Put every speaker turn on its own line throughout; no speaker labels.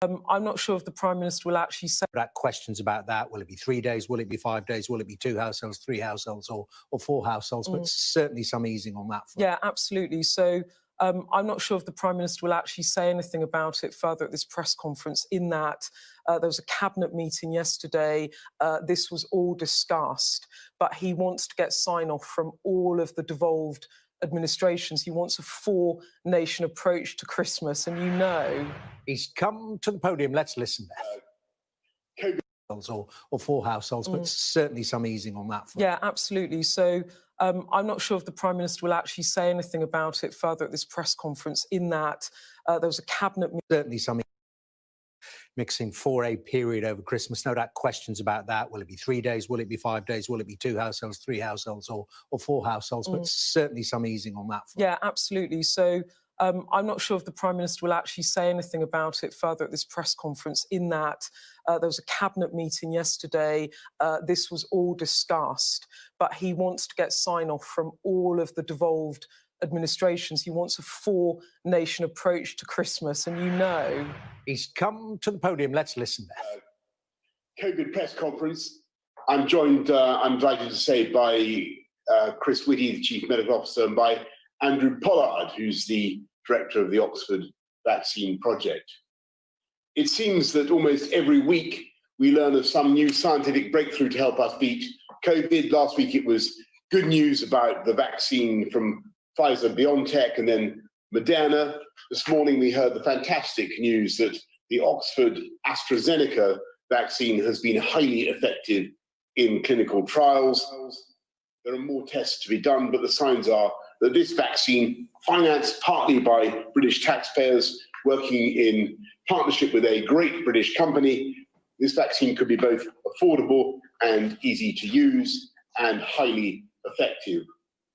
I'm not sure if the Prime Minister will actually say
that. Questions about that. Will it be 3 days? Will it be 5 days? Will it be 2 households, 3 households, or 4 households? But certainly some easing on that front.
Yeah, absolutely. So I'm not sure if the Prime Minister will actually say anything about it further at this press conference, in that there was a cabinet meeting yesterday. This was all discussed, but he wants to get sign-off from all of the devolved administrations. He wants a 4-nation approach to Christmas, and you know...
He's come to the podium. Let's listen there. Or 4 households, but certainly some easing on that front.
Yeah, absolutely. So I'm not sure if the Prime Minister will actually say anything about it further at this press conference, in that there was a cabinet...
Certainly some mixing for a period over Christmas. No doubt questions about that. Will it be 3 days? Will it be 5 days? Will it be 2 households, 3 households, or 4 households? But certainly some easing on that front.
Yeah, absolutely. So I'm not sure if the Prime Minister will actually say anything about it further at this press conference, in that there was a cabinet meeting yesterday. This was all discussed, but he wants to get sign-off from all of the devolved administrations. He wants a 4-nation approach to Christmas, and you know...
He's come to the podium. Let's listen there.
COVID press conference. I'm joined, I'm delighted to say, by Chris Whitty, the Chief Medical Officer, and by Andrew Pollard, who's the director of the Oxford Vaccine Project. It seems that almost every week we learn of some new scientific breakthrough to help us beat COVID. Last week it was good news about the vaccine from Pfizer-BioNTech and then Moderna. This morning we heard the fantastic news that the Oxford AstraZeneca vaccine has been highly effective in clinical trials. There are more tests to be done, but the signs are that this vaccine, financed partly by British taxpayers working in partnership with a great British company, this vaccine could be both affordable and easy to use and highly effective.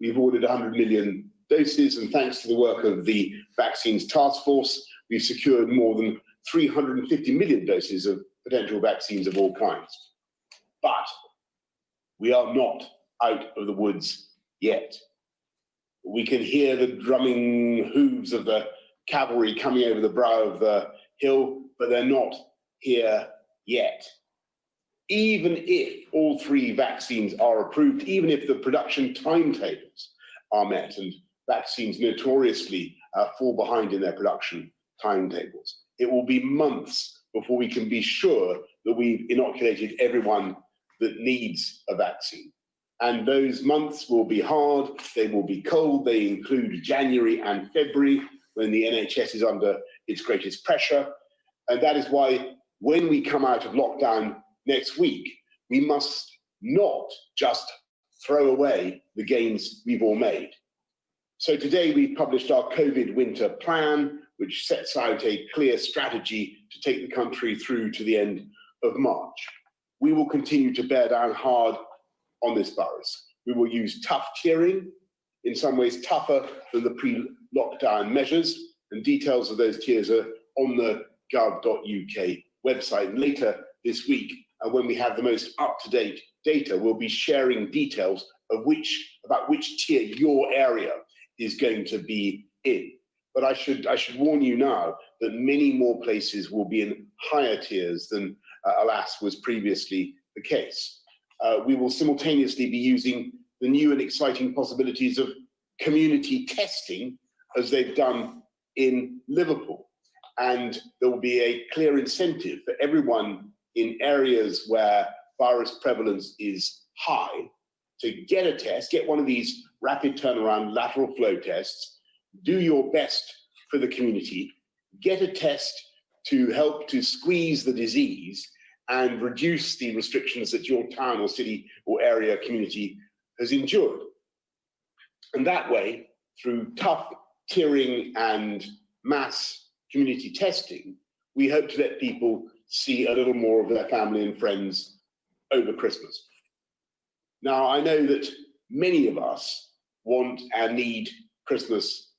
We've ordered 100 million doses, and thanks to the work of the Vaccines Task Force, we've secured more than 350 million doses of potential vaccines of all kinds. But we are not out of the woods yet. We can hear the drumming hooves of the cavalry coming over the brow of the hill, but they're not here yet. Even if all 3 vaccines are approved, even if the production timetables are met, and vaccines notoriously fall behind in their production timetables, it will be months before we can be sure that we've inoculated everyone that needs a vaccine. And those months will be hard, they will be cold. They include January and February, when the NHS is under its greatest pressure. And that is why when we come out of lockdown next week, we must not just throw away the gains we've all made. So today we've published our COVID winter plan, which sets out a clear strategy to take the country through to the end of March. We will continue to bear down hard on this virus. We will use tough tiering, in some ways tougher than the pre-lockdown measures, and details of those tiers are on the gov.uk website. And later this week, when we have the most up-to-date data, we'll be sharing details of about which tier your area is going to be in. But I should warn you now that many more places will be in higher tiers than, alas, was previously the case. We will simultaneously be using the new and exciting possibilities of community testing, as they've done in Liverpool. And there will be a clear incentive for everyone in areas where virus prevalence is high to get a test, get one of these rapid turnaround lateral flow tests, do your best for the community, get a test to help to squeeze the disease and reduce the restrictions that your town or city or area community has endured. And that way, through tough tiering and mass community testing, we hope to let people see a little more of their family and friends over Christmas. Now, I know that many of us want and need Christmas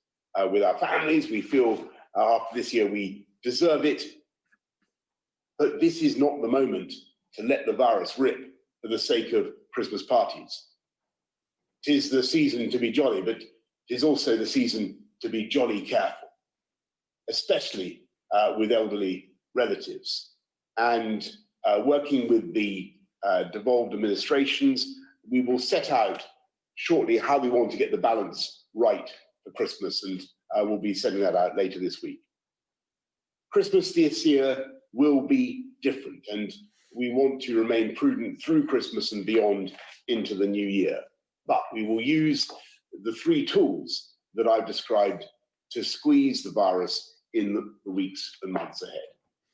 with our families. We feel after this year we deserve it. But this is not the moment to let the virus rip for the sake of Christmas parties. It is the season to be jolly, but it is also the season to be jolly careful, especially with elderly relatives. And working with the devolved administrations, we will set out shortly how we want to get the balance right for Christmas, and we'll be sending that out later this week. Christmas this year will be different, and we want to remain prudent through Christmas and beyond into the new year. But we will use the three tools that I've described to squeeze the virus in the weeks and months ahead: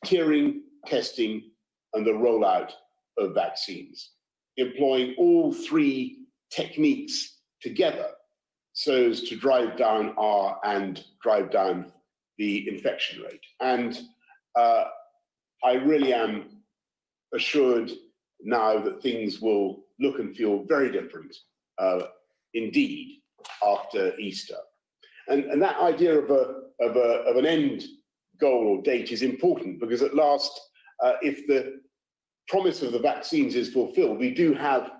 tiering, testing, and the rollout of vaccines. Employing all three techniques together so as to drive down the infection rate. And I really am assured now that things will look and feel very different indeed after Easter. And that idea of an end goal or date is important, because at last, if the promise of the vaccines is fulfilled, we do have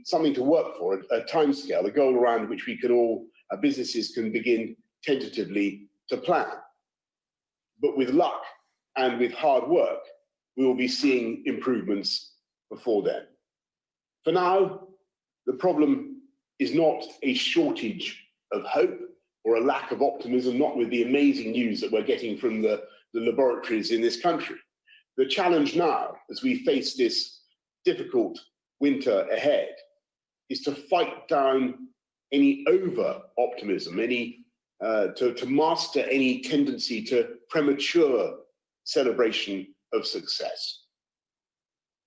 something to work for, a timescale, a goal around which we can all, businesses can begin tentatively to plan. But with luck and with hard work, we will be seeing improvements before then. For now, the problem is not a shortage of hope or a lack of optimism, not with the amazing news that we're getting from the laboratories in this country. The challenge now, as we face this difficult winter ahead, is to fight down any over-optimism, to master any tendency to premature celebration of success.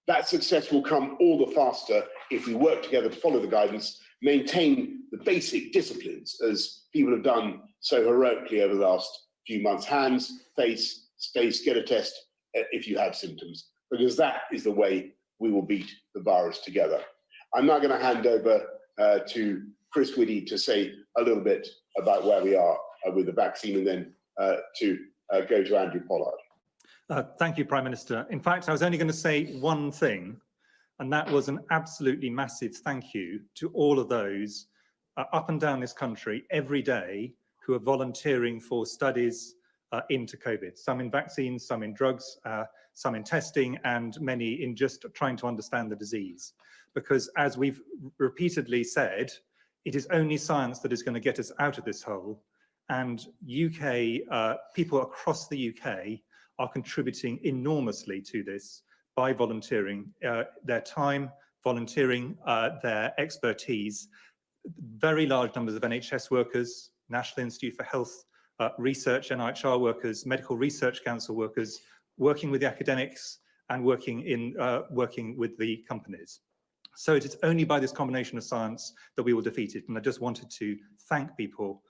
That success will come all the faster if we work together to follow the guidance, maintain the basic disciplines as people have done so heroically over the last few months: hands, face, space, get a test if you have symptoms, because that is the way we will beat the virus together. I'm now going to hand over to Chris Whitty to say a little bit about where we are with the vaccine, and then to go to Andrew Pollard.
Thank you, Prime Minister. In fact, I was only going to say one thing, and that was an absolutely massive thank you to all of those up and down this country every day who are volunteering for studies into COVID, some in vaccines, some in drugs, some in testing, and many in just trying to understand the disease. Because as we've repeatedly said, it is only science that is going to get us out of this hole. And people across the UK are contributing enormously to this by volunteering their time, volunteering their expertise. Very large numbers of NHS workers, National Institute for Health Research, NIHR workers, Medical Research Council workers, working with the academics and working with the companies. So it is only by this combination of science that we will defeat it. And I just wanted to thank people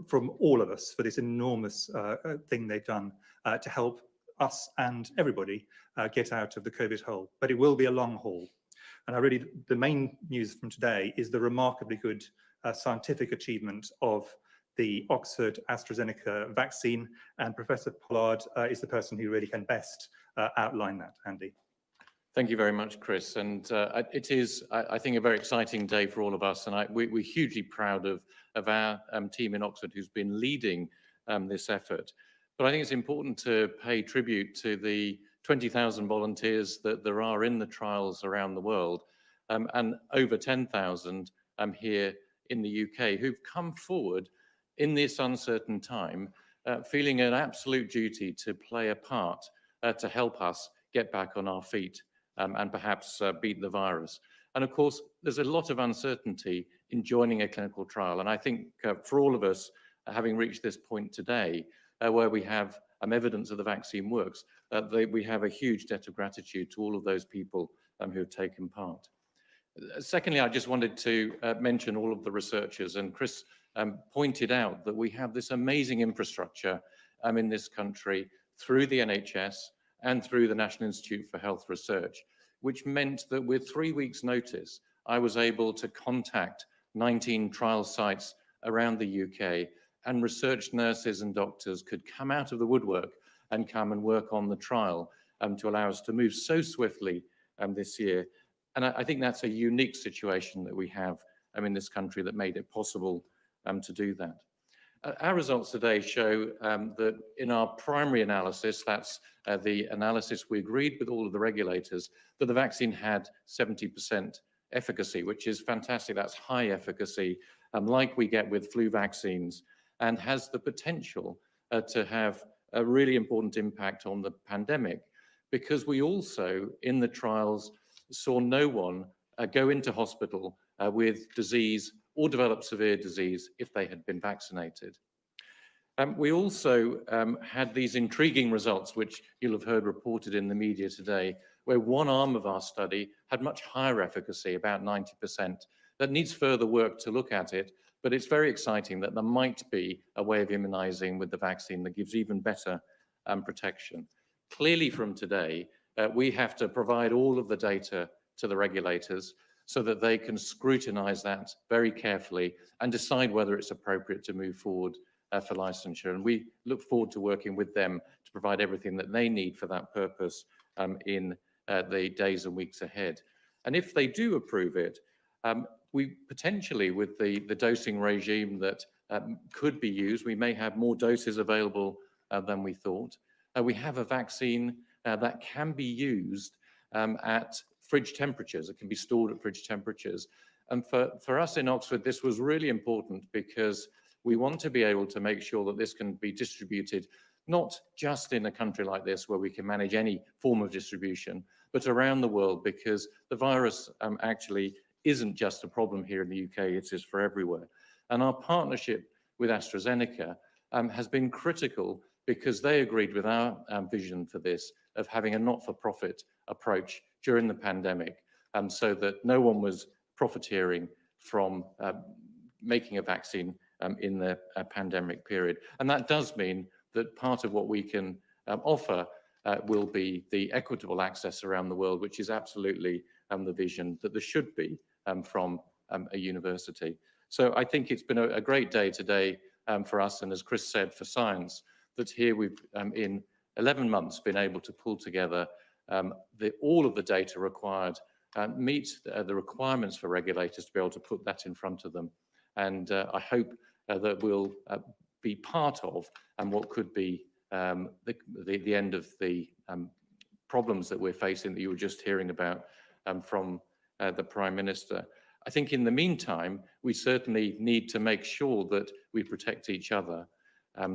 from all of us for this enormous thing they've done to help us and everybody get out of the COVID hole. But it will be a long haul. And the main news from today is the remarkably good scientific achievement of the Oxford AstraZeneca vaccine, and Professor Pollard is the person who really can best outline that. Andy.
Thank you very much, Chris. And it is, I think, a very exciting day for all of us. And we're hugely proud of our team in Oxford who's been leading this effort. But I think it's important to pay tribute to the 20,000 volunteers that there are in the trials around the world, and over 10,000 here in the UK who've come forward in this uncertain time, feeling an absolute duty to play a part to help us get back on our feet and perhaps beat the virus. And of course, there's a lot of uncertainty in joining a clinical trial. And I think for all of us, having reached this point today, where we have evidence that the vaccine works, we have a huge debt of gratitude to all of those people who have taken part. Secondly, I just wanted to mention all of the researchers, and Chris pointed out that we have this amazing infrastructure in this country through the NHS and through the National Institute for Health Research, which meant that with 3 weeks' notice, I was able to contact 19 trial sites around the UK, and research nurses and doctors could come out of the woodwork and come and work on the trial to allow us to move so swiftly this year. And I think that's a unique situation that we have in this country that made it possible to do that. Our results today show that in our primary analysis, that's the analysis we agreed with all of the regulators, that the vaccine had 70% efficacy, which is fantastic. That's high efficacy, like we get with flu vaccines, and has the potential to have a really important impact on the pandemic, because we also, in the trials, saw no one go into hospital with disease or develop severe disease if they had been vaccinated. We also had these intriguing results, which you'll have heard reported in the media today, where one arm of our study had much higher efficacy, about 90%. That needs further work to look at it, but it's very exciting that there might be a way of immunizing with the vaccine that gives even better protection. Clearly from today, we have to provide all of the data to the regulators so that they can scrutinize that very carefully and decide whether it's appropriate to move forward for licensure. And we look forward to working with them to provide everything that they need for that purpose in the days and weeks ahead. And if they do approve it, we potentially, with the dosing regime that could be used, we may have more doses available than we thought. We have a vaccine that can be used at fridge temperatures. It can be stored at fridge temperatures. And for us in Oxford, this was really important because we want to be able to make sure that this can be distributed not just in a country like this where we can manage any form of distribution, but around the world, because the virus actually isn't just a problem here in the UK, it is for everywhere. And our partnership with AstraZeneca has been critical because they agreed with our vision for this of having a not-for-profit approach during the pandemic, so that no one was profiteering from making a vaccine in the pandemic period. And that does mean that part of what we can offer will be the equitable access around the world, which is absolutely the vision that there should be from a university. So I think it's been a great day today for us, and as Chris said, for science, that here we've in 11 months been able to pull together all of the data required, meet the requirements for regulators to be able to put that in front of them. And I hope that we'll be part of what could be the end of the problems that we're facing that you were just hearing about from the Prime Minister. I think in the meantime, we certainly need to make sure that we protect each other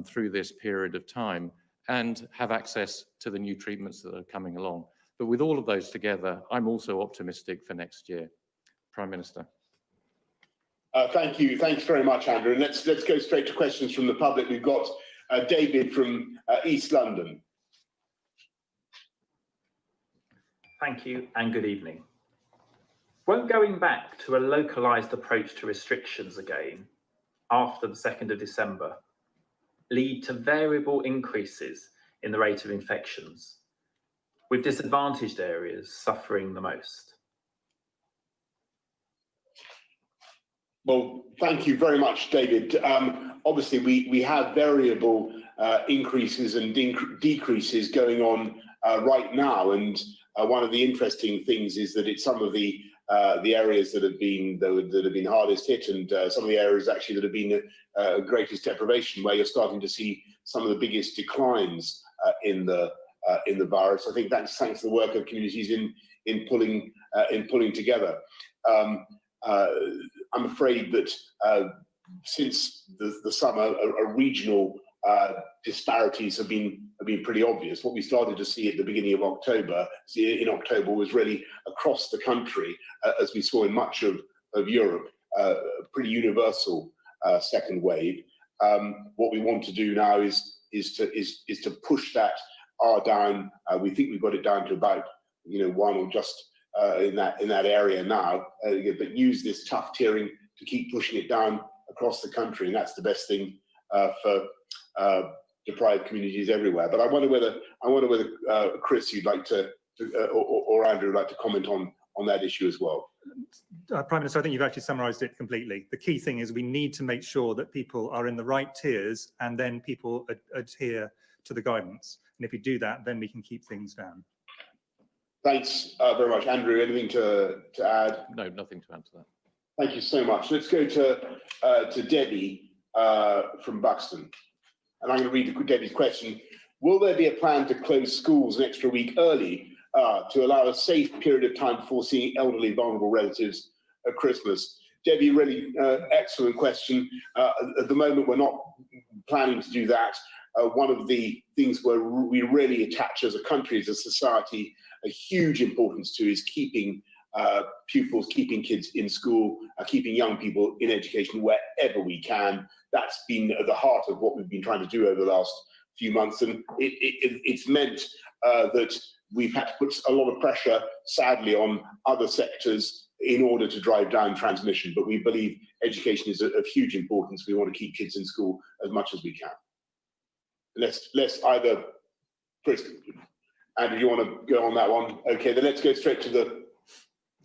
through this period of time and have access to the new treatments that are coming along. But with all of those together, I'm also optimistic for next year. Prime Minister.
Thank you. Thanks very much, Andrew. And let's go straight to questions from the public. We've got David from East London.
Thank you and good evening. Won't going back to a localised approach to restrictions again after the 2nd of December lead to variable increases in the rate of infections, with disadvantaged areas suffering the most?
Well, thank you very much, David. Obviously, we have variable increases and decreases going on right now, and one of the interesting things is that it's some of the areas that have been hardest hit, and some of the areas actually that have been greatest deprivation, where you're starting to see some of the biggest declines in the virus. I think that's thanks to the work of communities in pulling together. I'm afraid that since the summer, regional disparities have been pretty obvious. What we started to see at the beginning of October, was really across the country, as we saw in much of Europe, a pretty universal second wave. What we want to do now is to push that R down. We think we've got it down to about 1 or just in that area now, but use this tough tiering to keep pushing it down across the country, and that's the best thing for deprived communities everywhere. But I wonder whether Chris, you'd like to, or Andrew, would like to comment on that issue as well.
Prime Minister, I think you've actually summarised it completely. The key thing is we need to make sure that people are in the right tiers, and then people adhere to the guidance. And if we do that, then we can keep things down.
Thanks very much. Andrew, anything to add?
No, nothing to add to that.
Thank you so much. Let's go to Debbie from Buxton. And I'm going to read Debbie's question. Will there be a plan to close schools an extra week early to allow a safe period of time before seeing elderly, vulnerable relatives at Christmas? Debbie, really excellent question. At the moment, we're not planning to do that. One of the things where we really attach as a country, as a society, a huge importance to is keeping pupils, keeping kids in school, keeping young people in education wherever we can. That's been at the heart of what we've been trying to do over the last few months, and it's meant that we've had to put a lot of pressure, sadly, on other sectors in order to drive down transmission. But we believe education is of huge importance. We want to keep kids in school as much as we can. Let's either, Chris, Andrew, you want to go on that one? Okay, then let's go straight to the.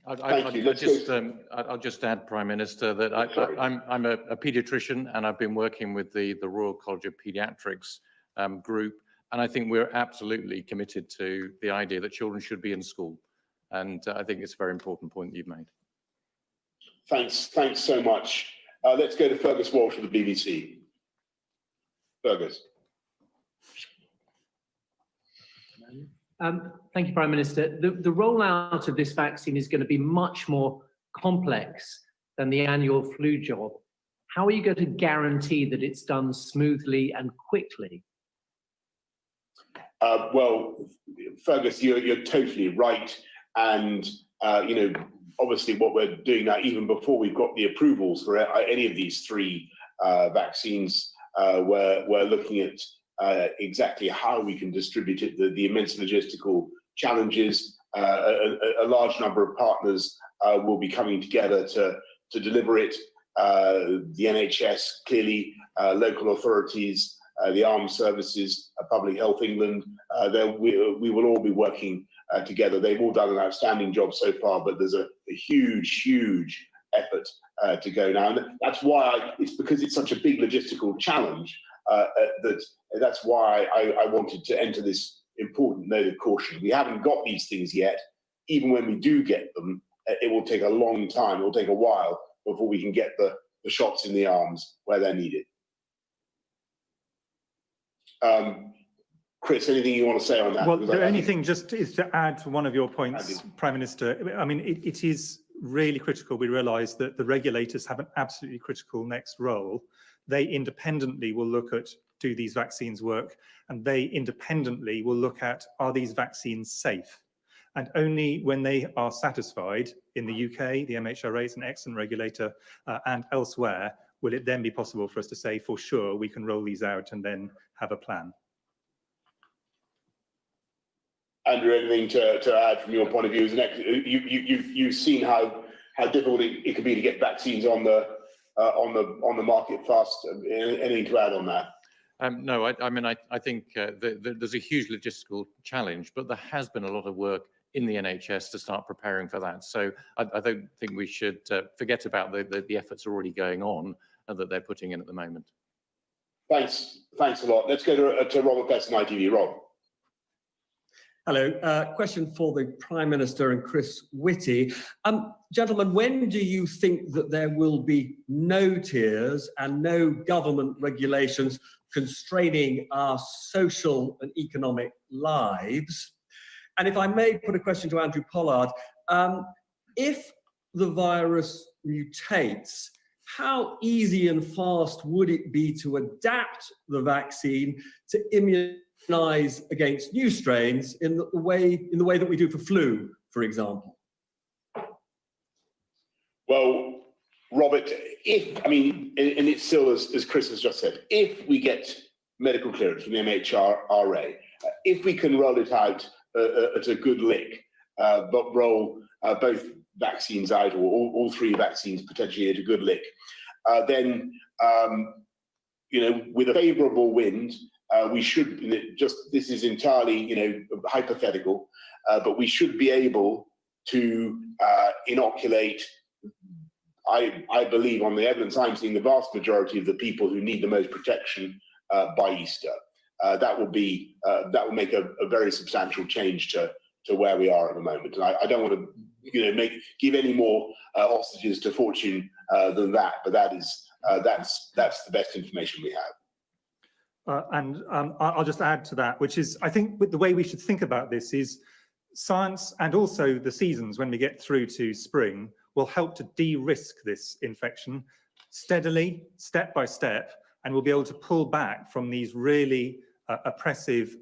I'll just add, Prime Minister, that I'm a paediatrician, and I've been working with the Royal College of Paediatrics group, and I think we're absolutely committed to the idea that children should be in school, and I think it's a very important point that you've made.
Thanks so much. Let's go to Fergus Walsh of the BBC. Fergus.
Thank you, Prime Minister. The rollout of this vaccine is going to be much more complex than the annual flu job. How are you going to guarantee that it's done smoothly and quickly?
Well, Fergus, you're totally right. And, obviously what we're doing now, even before we've got the approvals for any of these three vaccines, we're looking at exactly how we can distribute it, the immense logistical challenges. A large number of partners will be coming together to deliver it. The NHS, clearly, local authorities, the armed services, Public Health England, we will all be working together. They've all done an outstanding job so far, but there's a huge effort to go now. And that's why, it's because it's such a big logistical challenge that's why I wanted to enter this important note of caution. We haven't got these things yet. Even when we do get them, it will take a long time. It will take a while before we can get the shots in the arms where they're needed. Chris, anything you want to say on that?
Well, the only thing just is to add to one of your points, Prime Minister. I mean, it is really critical. We realise that the regulators have an absolutely critical next role. They independently will look at, do these vaccines work? And they independently will look at, are these vaccines safe? And only when they are satisfied in the UK, the MHRA is an excellent regulator, and elsewhere, will it then be possible for us to say, for sure, we can roll these out and then have a plan.
Andrew, anything to add from your point of view? You've seen how difficult it could be to get vaccines on the market fast. Anything to add on that?
No, I think there's a huge logistical challenge, but there has been a lot of work in the NHS to start preparing for that. So I don't think we should forget about the efforts already going on and that they're putting in at the moment. Thanks
a lot. Let's go to Robert Best and ITV. Rob.
Hello. Question for the Prime Minister and Chris Whitty. Gentlemen, when do you think that there will be no tiers and no government regulations constraining our social and economic lives? And if I may put a question to Andrew Pollard, if the virus mutates, how easy and fast would it be to adapt the vaccine to immunize against new strains in the way that we do for flu, for example?
Well, Robert, and it's still as Chris has just said, if we get medical clearance from the MHRA, if we can roll it out at a good lick, but roll both vaccines out, or all three vaccines potentially at a good lick, then with a favourable wind, we should, this is entirely hypothetical, but we should be able to inoculate, I believe, on the evidence I'm seeing, the vast majority of the people who need the most protection by Easter. That will make a very substantial change to where we are at the moment. And I don't want to give any more hostages to fortune than that, but that is that's the best information we have.
I'll just add to that, which is, I think the way we should think about this is science, and also the seasons when we get through to spring, will help to de-risk this infection steadily, step by step, and we'll be able to pull back from these really oppressive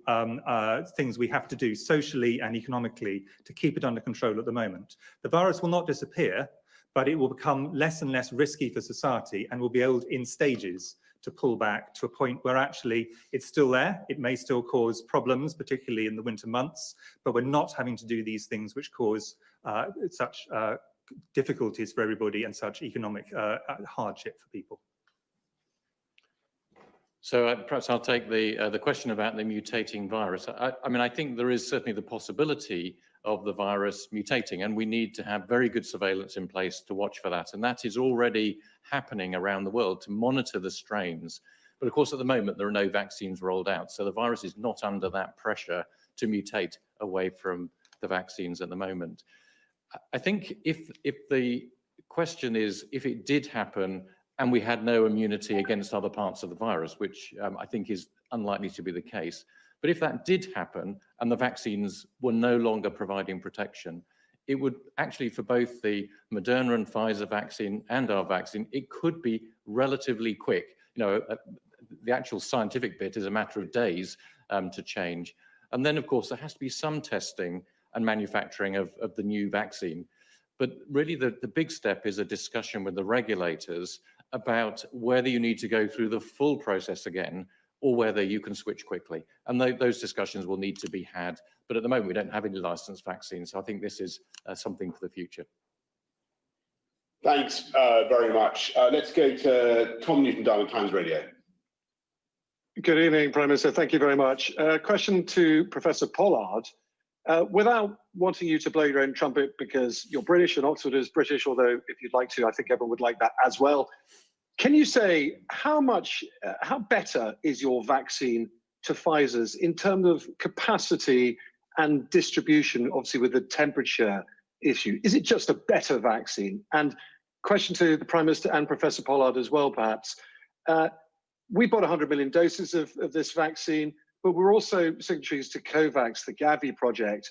things we have to do socially and economically to keep it under control at the moment. The virus will not disappear, but it will become less and less risky for society, and we'll be able, in stages, to pull back to a point where actually it's still there. It may still cause problems, particularly in the winter months, but we're not having to do these things which cause such difficulties for everybody and such economic hardship for people.
So perhaps I'll take the question about the mutating virus. I mean, I think there is certainly the possibility of the virus mutating, and we need to have very good surveillance in place to watch for that. And that is already happening around the world to monitor the strains. But of course, at the moment, there are no vaccines rolled out. So the virus is not under that pressure to mutate away from the vaccines at the moment. I think if the question is, if it did happen and we had no immunity against other parts of the virus, which I think is unlikely to be the case, but if that did happen and the vaccines were no longer providing protection, it would actually, for both the Moderna and Pfizer vaccine and our vaccine, it could be relatively quick. You know, the actual scientific bit is a matter of days to change. And then, of course, there has to be some testing and manufacturing of the new vaccine. But really, the big step is a discussion with the regulators about whether you need to go through the full process again or whether you can switch quickly. And those discussions will need to be had. But at the moment, we don't have any licensed vaccines. So I think this is something for the future.
Thanks very much. Let's go to Tom Newton-Dunn, Times Radio.
Good evening, Prime Minister. Thank you very much. Question to Professor Pollard. Without wanting you to blow your own trumpet because you're British and Oxford is British, although if you'd like to, I think everyone would like that as well. Can you say how better is your vaccine to Pfizer's in terms of capacity and distribution, obviously with the temperature issue? Is it just a better vaccine? And question to the Prime Minister and Professor Pollard as well, perhaps. We bought 100 million doses of this vaccine, but we're also signatories to COVAX, the Gavi project.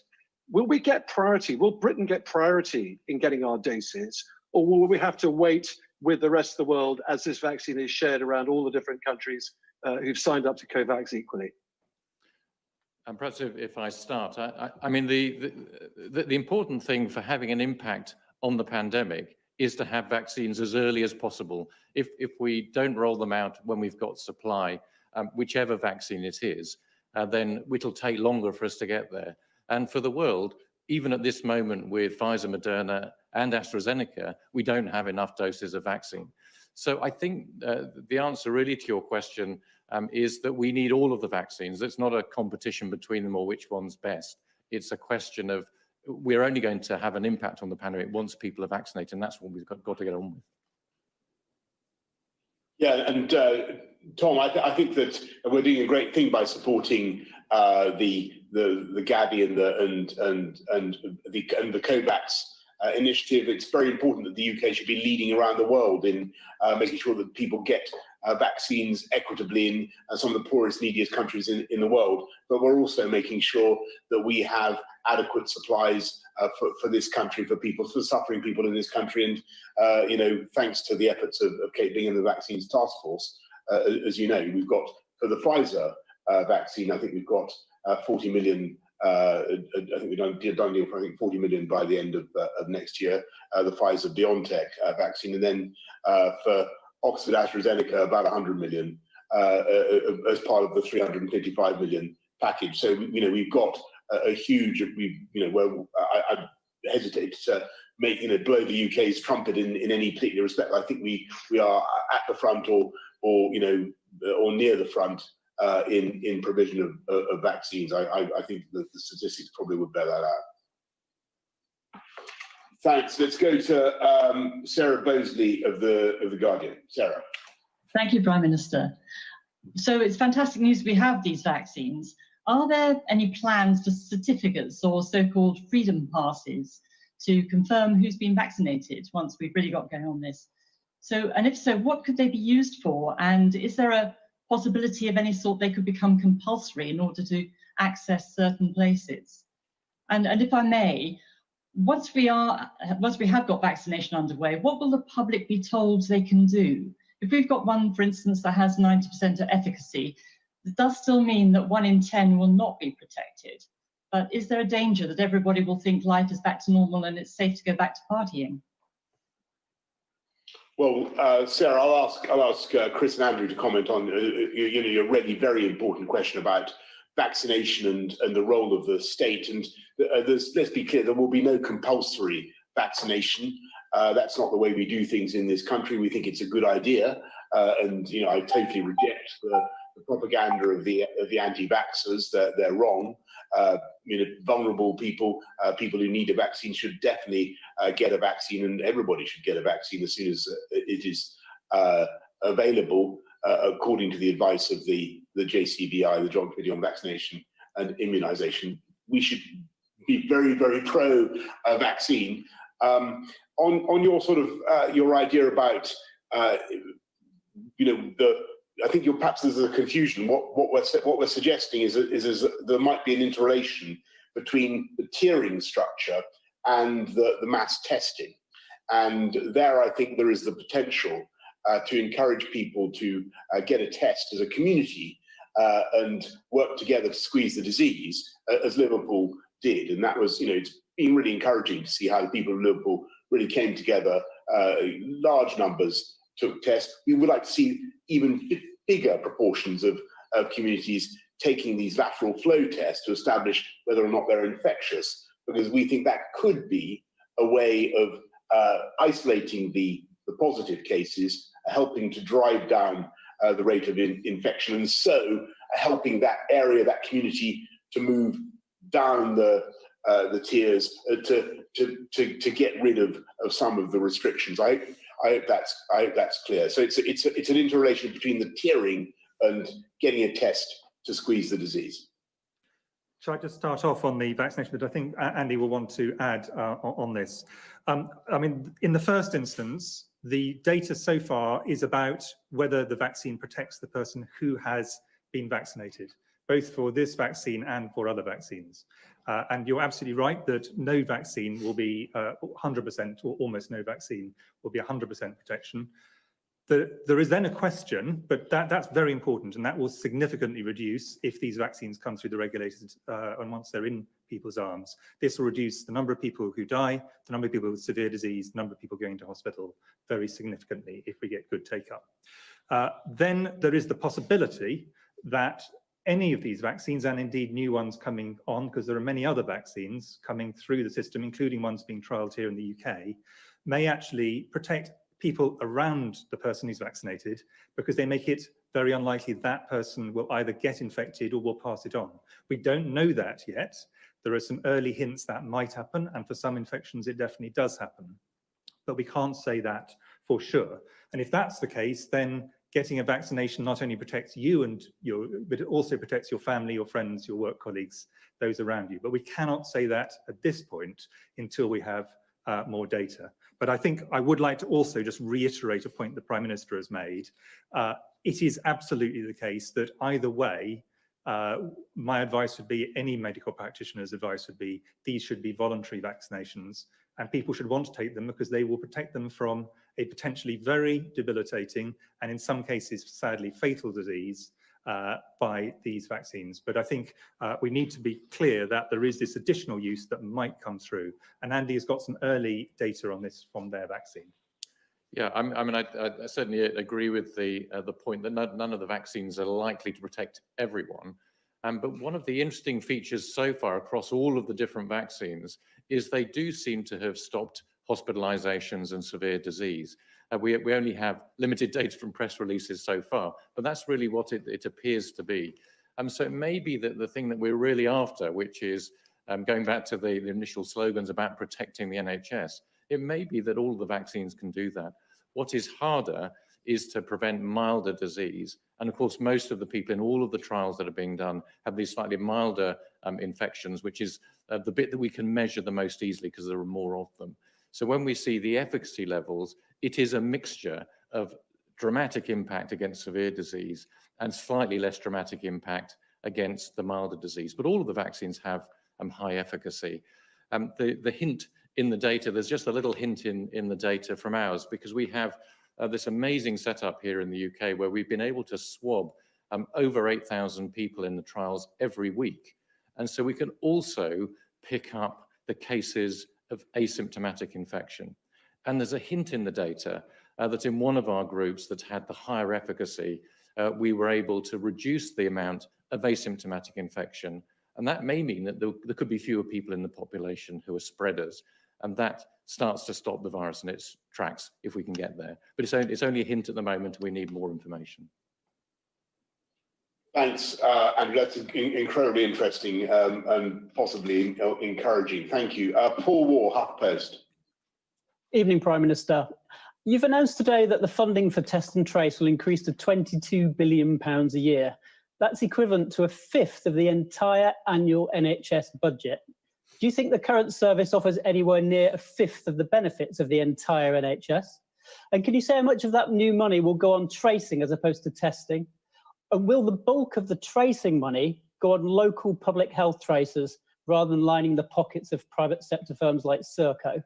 Will we get priority? Will Britain get priority in getting our doses? Or will we have to wait with the rest of the world as this vaccine is shared around all the different countries who've signed up to COVAX equally?
And perhaps if I start, I mean, the important thing for having an impact on the pandemic is to have vaccines as early as possible. If we don't roll them out when we've got supply, whichever vaccine it is, then it'll take longer for us to get there. And for the world, even at this moment with Pfizer, Moderna and AstraZeneca, we don't have enough doses of vaccine. So I think the answer really to your question is that we need all of the vaccines. It's not a competition between them or which one's best. It's a question of we're only going to have an impact on the pandemic once people are vaccinated, and that's what we've got to get on with.
Yeah, and Tom, I think that we're doing a great thing by supporting the Gavi and the COVAX initiative. It's very important that the UK should be leading around the world in making sure that people get vaccines equitably in some of the poorest, neediest countries in the world. But we're also making sure that we have adequate supplies for this country, for suffering people in this country. And, you know, thanks to the efforts of Kate Bingham and the Vaccines Task Force, as you know, we've got, for the Pfizer vaccine, I think we've got 40 million, I think we've done deal for, I think, 40 million by the end of next year, the Pfizer-BioNTech vaccine. And then for Oxford AstraZeneca, about 100 million as part of the 355 million package. So, you know, we've got a huge, I hesitate to make, blow the UK's trumpet in any particular respect. I think we are at the front or near the front in provision of vaccines. I think that the statistics probably would bear that out. Thanks. Let's go to Sarah Bosley of the Guardian. Sarah.
Thank you, Prime Minister. So it's fantastic news we have these vaccines. Are there any plans for certificates or so-called freedom passes to confirm who's been vaccinated once we've really got going on this? So, and if so, what could they be used for? And is there a possibility of any sort they could become compulsory in order to access certain places? And if I may, once we have got vaccination underway, what will the public be told they can do? If we've got one, for instance, that has 90% of efficacy, it does still mean that 1 in 10 will not be protected. But is there a danger that everybody will think life is back to normal and it's safe to go back to partying?
Well, Sarah, I'll ask Chris and Andrew to comment on your really very important question about vaccination and the role of the state. And let's be clear, there will be no compulsory vaccination. That's not the way we do things in this country. We think it's a good idea, and I totally reject the propaganda of the anti-vaxxers. They're wrong. Vulnerable people, people who need a vaccine, should definitely get a vaccine, and everybody should get a vaccine as soon as it is available, according to the advice of the JCVI, the Joint Committee on Vaccination and Immunisation. We should be very, very pro vaccine. On your sort of your idea about I think perhaps there's a confusion. What we're suggesting is there might be an interrelation between the tiering structure and the mass testing, and there I think there is the potential to encourage people to get a test as a community and work together to squeeze the disease, as Liverpool did, and that was it's been really encouraging to see how the people of Liverpool really came together. Large numbers took tests. We would like to see even bigger proportions of communities taking these lateral flow tests to establish whether or not they're infectious, because we think that could be a way of isolating the positive cases, helping to drive down the rate of infection, and so helping that area, that community, to move down the tiers to get rid of some of the restrictions. I hope that's clear. So it's an interrelation between the tiering and getting a test to squeeze the disease.
Shall I just start off on the vaccination? But I think Andy will want to add on this. I mean, in the first instance, the data so far is about whether the vaccine protects the person who has been vaccinated, both for this vaccine and for other vaccines. And you're absolutely right that no vaccine will be 100%, or almost no vaccine will be 100% protection. There is then a question, but that's very important, and that will significantly reduce if these vaccines come through the regulators and once they're in people's arms. This will reduce the number of people who die, the number of people with severe disease, the number of people going to hospital very significantly if we get good take-up. Then there is the possibility that any of these vaccines, and indeed new ones coming on, because there are many other vaccines coming through the system, including ones being trialled here in the UK, may actually protect people around the person who's vaccinated, because they make it very unlikely that person will either get infected or will pass it on. We don't know that yet. There are some early hints that might happen, and for some infections it definitely does happen. But we can't say that for sure. And if that's the case, then getting a vaccination not only protects you but it also protects your family, your friends, your work colleagues, those around you. But we cannot say that at this point until we have more data. But I think I would like to also just reiterate a point the Prime Minister has made. It is absolutely the case that either way, my advice would be, any medical practitioner's advice would be, these should be voluntary vaccinations, and people should want to take them because they will protect them from a potentially very debilitating and in some cases sadly fatal disease by these vaccines. But I think we need to be clear that there is this additional use that might come through, and Andy has got some early data on this from their vaccine.
Yeah, I mean, I certainly agree with the point that none of the vaccines are likely to protect everyone. But one of the interesting features so far across all of the different vaccines is they do seem to have stopped hospitalizations and severe disease. We only have limited data from press releases so far, but that's really what it appears to be. So it may be that the thing that we're really after, which is going back to the initial slogans about protecting the NHS, it may be that all of the vaccines can do that. What is harder is to prevent milder disease. And of course, most of the people in all of the trials that are being done have these slightly milder infections, which is the bit that we can measure the most easily because there are more of them. So when we see the efficacy levels, it is a mixture of dramatic impact against severe disease and slightly less dramatic impact against the milder disease. But all of the vaccines have high efficacy. The hint in the data, there's just a little hint in the data from ours, because we have this amazing setup here in the UK where we've been able to swab over 8,000 people in the trials every week. And so we can also pick up the cases of asymptomatic infection. And there's a hint in the data that in one of our groups that had the higher efficacy, we were able to reduce the amount of asymptomatic infection. And that may mean that there could be fewer people in the population who are spreaders. And that starts to stop the virus in its tracks if we can get there. But it's only a hint at the moment. We need more information.
Thanks, Andrew. That's incredibly interesting and possibly encouraging. Thank you. Paul Waugh, HuffPost.
Evening, Prime Minister. You've announced today that the funding for Test and Trace will increase to £22 billion a year. That's equivalent to a fifth of the entire annual NHS budget. Do you think the current service offers anywhere near a fifth of the benefits of the entire NHS? And can you say how much of that new money will go on tracing as opposed to testing? And will the bulk of the tracing money go on local public health tracers rather than lining the pockets of private sector firms like Serco?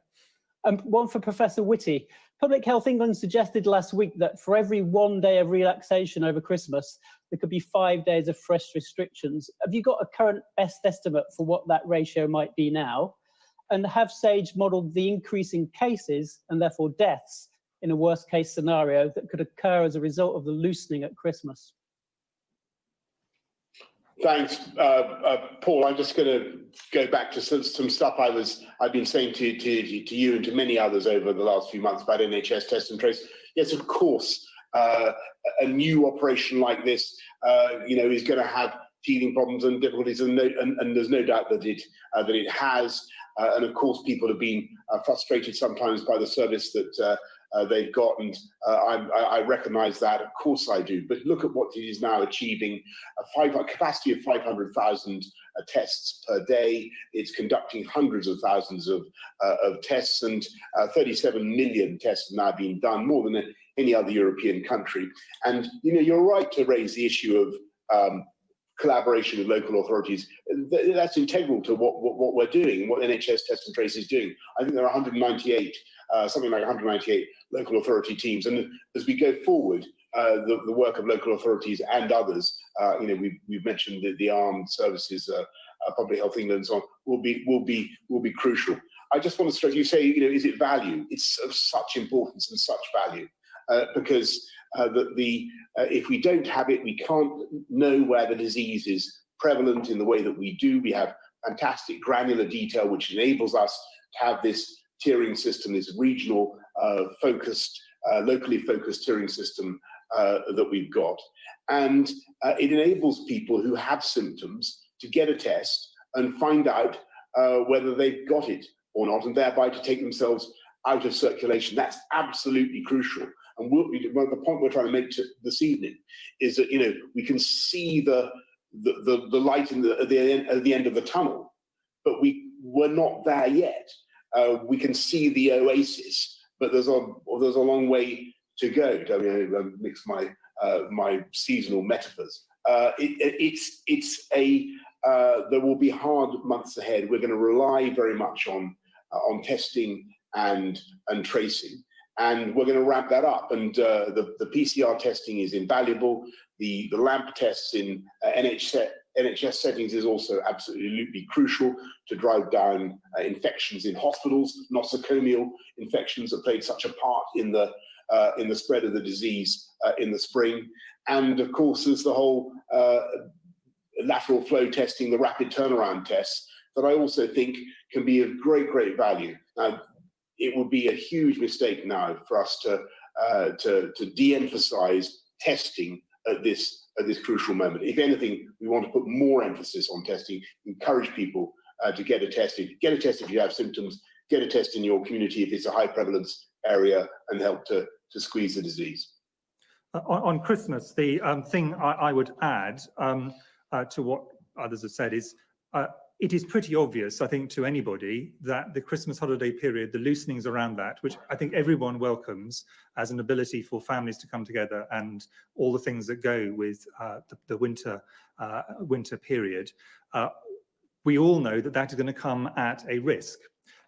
And one for Professor Whitty. Public Health England suggested last week that for every 1 day of relaxation over Christmas, there could be 5 days of fresh restrictions. Have you got a current best estimate for what that ratio might be now? And have SAGE modelled the increase in cases and therefore deaths in a worst case scenario that could occur as a result of the loosening at Christmas?
Thanks, Paul. I'm just going to go back to some stuff I've been saying to you and to many others over the last few months about NHS Test and Trace. Yes, of course, a new operation like this, is going to have teething problems and difficulties, and there's no doubt that it has. And of course, people have been frustrated sometimes by the service that they've got, and I recognise that. Of course, I do. But look at what it is now achieving: a capacity of 500,000 tests per day. It's conducting hundreds of thousands of tests, and 37 million tests have now been done, more than any other European country. And you're right to raise the issue of collaboration with local authorities. That's integral to what we're doing, what NHS Test and Trace is doing. I think there are 198, something like 198 local authority teams. And as we go forward, the work of local authorities and others, we've mentioned the armed services, Public Health England, and so on, will be crucial. I just want to stress, you say, is it value? It's of such importance and such value, because if we don't have it, we can't know where the disease is prevalent in the way that we do. We have fantastic granular detail, which enables us to have this tiering system, this regional focused, locally focused tiering system that we've got. And it enables people who have symptoms to get a test and find out whether they've got it or not, and thereby to take themselves out of circulation. That's absolutely crucial. And the point we're trying to make this evening is that we can see the light at the end of the tunnel, but we're not there yet. We can see the oasis, but there's a long way to go. I mix my seasonal metaphors. There will be hard months ahead. We're going to rely very much on testing and tracing. And we're going to ramp that up. And the PCR testing is invaluable. The LAMP tests in NHS settings is also absolutely crucial to drive down infections in hospitals, nosocomial infections that played such a part in the spread of the disease in the spring. And of course, there's the whole lateral flow testing, the rapid turnaround tests that I also think can be of great value. Now, it would be a huge mistake now for us to de-emphasize testing at this crucial moment. If anything, we want to put more emphasis on testing, encourage people to get a test. Get a test if you have symptoms, get a test in your community if it's a high prevalence area, and help to squeeze the disease.
On Christmas, the thing I would add to what others have said is it is pretty obvious, I think, to anybody that the Christmas holiday period, the loosenings around that, which I think everyone welcomes as an ability for families to come together and all the things that go with the winter period, we all know that that is going to come at a risk.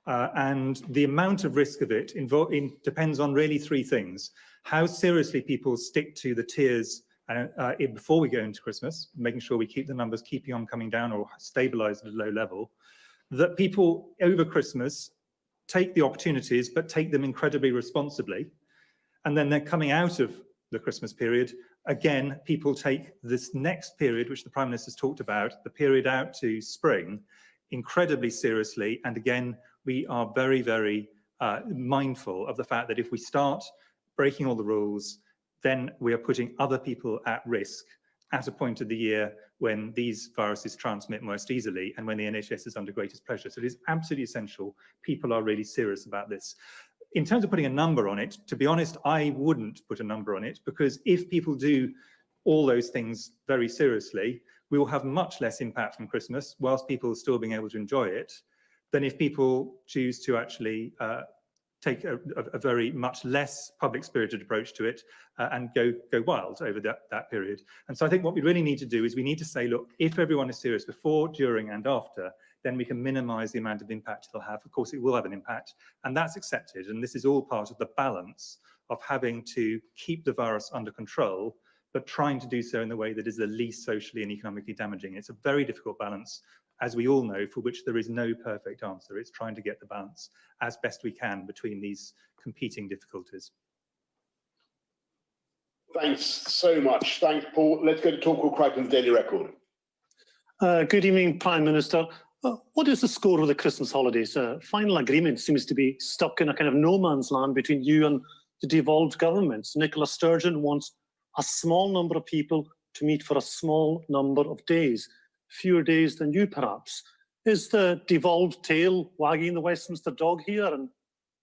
And the amount of risk of it depends on really three things. How seriously people stick to the tiers before we go into Christmas, making sure we keep the numbers keeping on coming down or stabilize at a low level, that people over Christmas take the opportunities, but take them incredibly responsibly. And then they're coming out of the Christmas period. Again, people take this next period, which the Prime Minister's talked about, the period out to spring, incredibly seriously. And again, we are very, very mindful of the fact that if we start breaking all the rules, then we are putting other people at risk at a point of the year when these viruses transmit most easily and when the NHS is under greatest pressure. So it is absolutely essential. People are really serious about this. In terms of putting a number on it, to be honest, I wouldn't put a number on it, because if people do all those things very seriously, we will have much less impact from Christmas whilst people still being able to enjoy it than if people choose to actually take a very much less public-spirited approach to it and go wild over that period. And so I think what we really need to do is we need to say, look, if everyone is serious before, during and after, then we can minimise the amount of impact it'll have. Of course, it will have an impact, and that's accepted. And this is all part of the balance of having to keep the virus under control, but trying to do so in the way that is the least socially and economically damaging. It's a very difficult balance, as we all know, for which there is no perfect answer. It's trying to get the balance as best we can between these competing difficulties.
Thanks so much. Thanks, Paul. Let's go to Torquil Crichton's Daily Record.
Good evening, Prime Minister. What is the score of the Christmas holidays? Final agreement seems to be stuck in a kind of no man's land between you and the devolved governments. Nicola Sturgeon wants a small number of people to meet for a small number of days, fewer days than you perhaps. Is the devolved tail wagging the Westminster dog here? And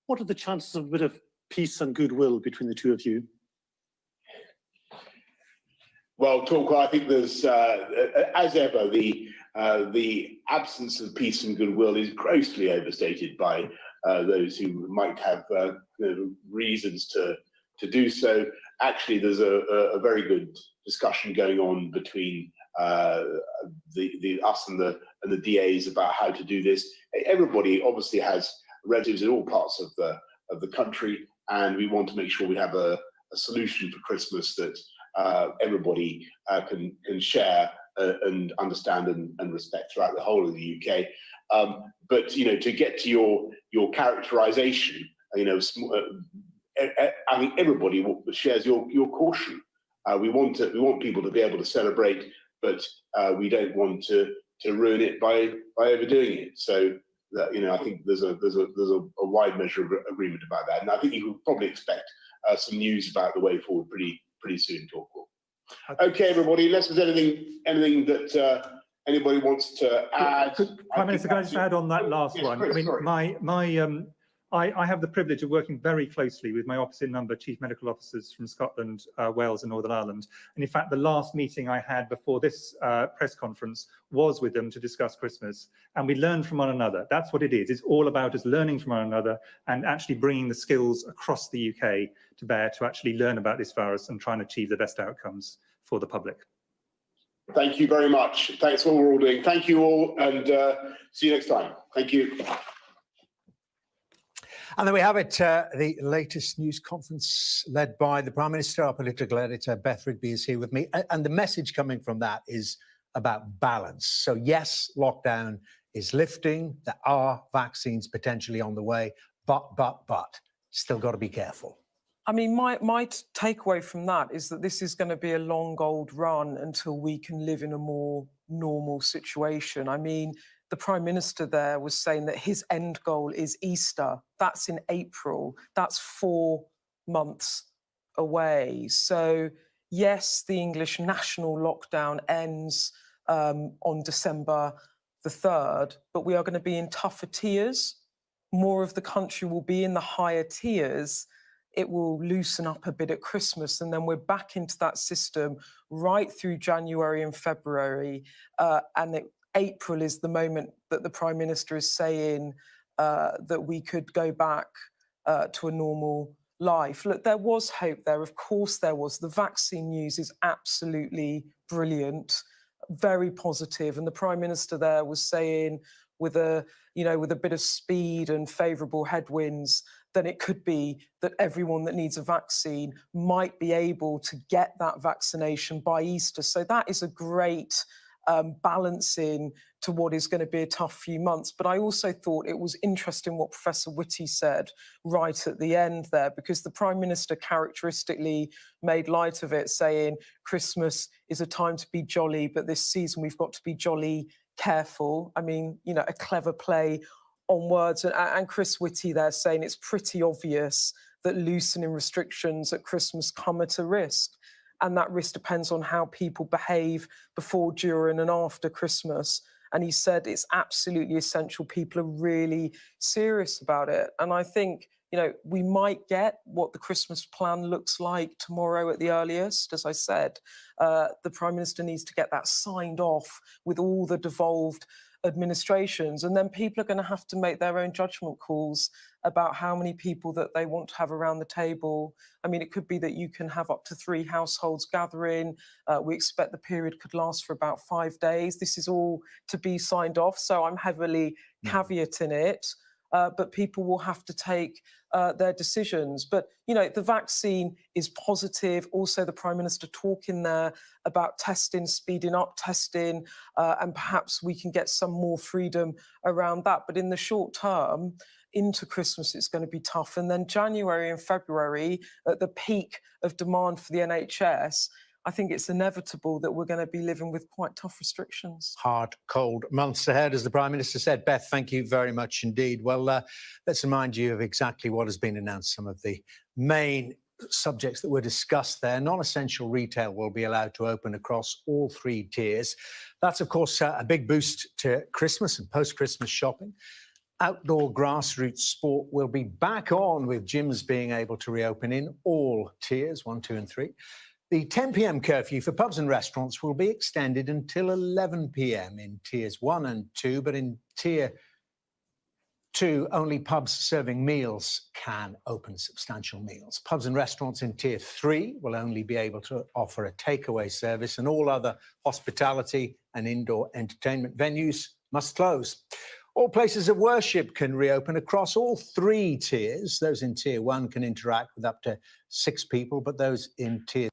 what are the chances of a bit of peace and goodwill between the two of you?
Well, Torquil, I think there's, as ever, the absence of peace and goodwill is grossly overstated by those who might have reasons to do so. Actually, there's a very good discussion going on between us and the DAs about how to do this. Everybody obviously has relatives in all parts of the country, and we want to make sure we have a solution for Christmas that everybody can share and understand and respect throughout the whole of the UK. But to get to your characterisation, I think everybody shares your caution. We want people to be able to celebrate, but we don't want to ruin it by overdoing it. So that, I think there's a wide measure of agreement about that, and I think you can probably expect some news about the way forward pretty soon, Torquil. Okay, everybody, unless there's anything that anybody wants to add.
Prime Minister, can I just add on that last
yes,
one?
Chris,
I mean, I have the privilege of working very closely with my opposite number chief medical officers from Scotland, Wales and Northern Ireland. And in fact, the last meeting I had before this press conference was with them to discuss Christmas. And we learn from one another. That's what it is. It's all about us learning from one another and actually bringing the skills across the UK to bear to actually learn about this virus and try and achieve the best outcomes for the public.
Thank you very much. Thanks for what we're all doing. Thank you all, and see you next time. Thank you.
And there we have it, the latest news conference led by the Prime Minister. Our political editor, Beth Rigby, is here with me. And the message coming from that is about balance. So yes, lockdown is lifting. There are vaccines potentially on the way, but, still got to be careful.
I mean, my takeaway from that is that this is going to be a long old run until we can live in a more normal situation. I mean, the Prime Minister there was saying that his end goal is Easter. That's in April. That's 4 months away. So, yes, the English national lockdown ends on December the 3rd, but we are going to be in tougher tiers. More of the country will be in the higher tiers. It will loosen up a bit at Christmas, and then we're back into that system right through January and February, and April is the moment that the Prime Minister is saying that we could go back to a normal life. Look, there was hope there. Of course there was. The vaccine news is absolutely brilliant, very positive. And the Prime Minister there was saying, with a bit of speed and favourable headwinds, then it could be that everyone that needs a vaccine might be able to get that vaccination by Easter. So that is a great balancing to what is going to be a tough few months. But I also thought it was interesting what Professor Whitty said right at the end there, because the Prime Minister characteristically made light of it, saying Christmas is a time to be jolly, but this season we've got to be jolly careful. I mean, you know, a clever play on words. And Chris Whitty there saying it's pretty obvious that loosening restrictions at Christmas come at a risk. And that risk depends on how people behave before, during and after Christmas. And he said it's absolutely essential. People are really serious about it. And I think, you know, we might get what the Christmas plan looks like tomorrow at the earliest. As I said, the Prime Minister needs to get that signed off with all the devolved administrations, and then people are going to have to make their own judgment calls about how many people that they want to have around the table. I mean, it could be that you can have up to 3 households gathering. We expect the period could last for about 5 days. This is all to be signed off, so I'm heavily caveating it. But people will have to take their decisions. But, you know, the vaccine is positive. Also, the Prime Minister talking there about testing, speeding up testing, and perhaps we can get some more freedom around that. But in the short term, into Christmas, it's going to be tough. And then January and February, at the peak of demand for the NHS, I think it's inevitable that we're going to be living with quite tough restrictions.
Hard, cold months ahead, as the Prime Minister said. Beth, thank you very much indeed. Well, let's remind you of exactly what has been announced, some of the main subjects that were discussed there. Non-essential retail will be allowed to open across all 3 tiers. That's, of course, a big boost to Christmas and post-Christmas shopping. Outdoor grassroots sport will be back on, with gyms being able to reopen in all tiers, 1, 2 and 3. The 10 p.m. curfew for pubs and restaurants will be extended until 11 p.m. in tiers 1 and 2, but in tier 2, only pubs serving meals can open substantial meals. Pubs and restaurants in tier 3 will only be able to offer a takeaway service, and all other hospitality and indoor entertainment venues must close. All places of worship can reopen across all 3 tiers. Those in tier 1 can interact with up to 6 people, but those in tier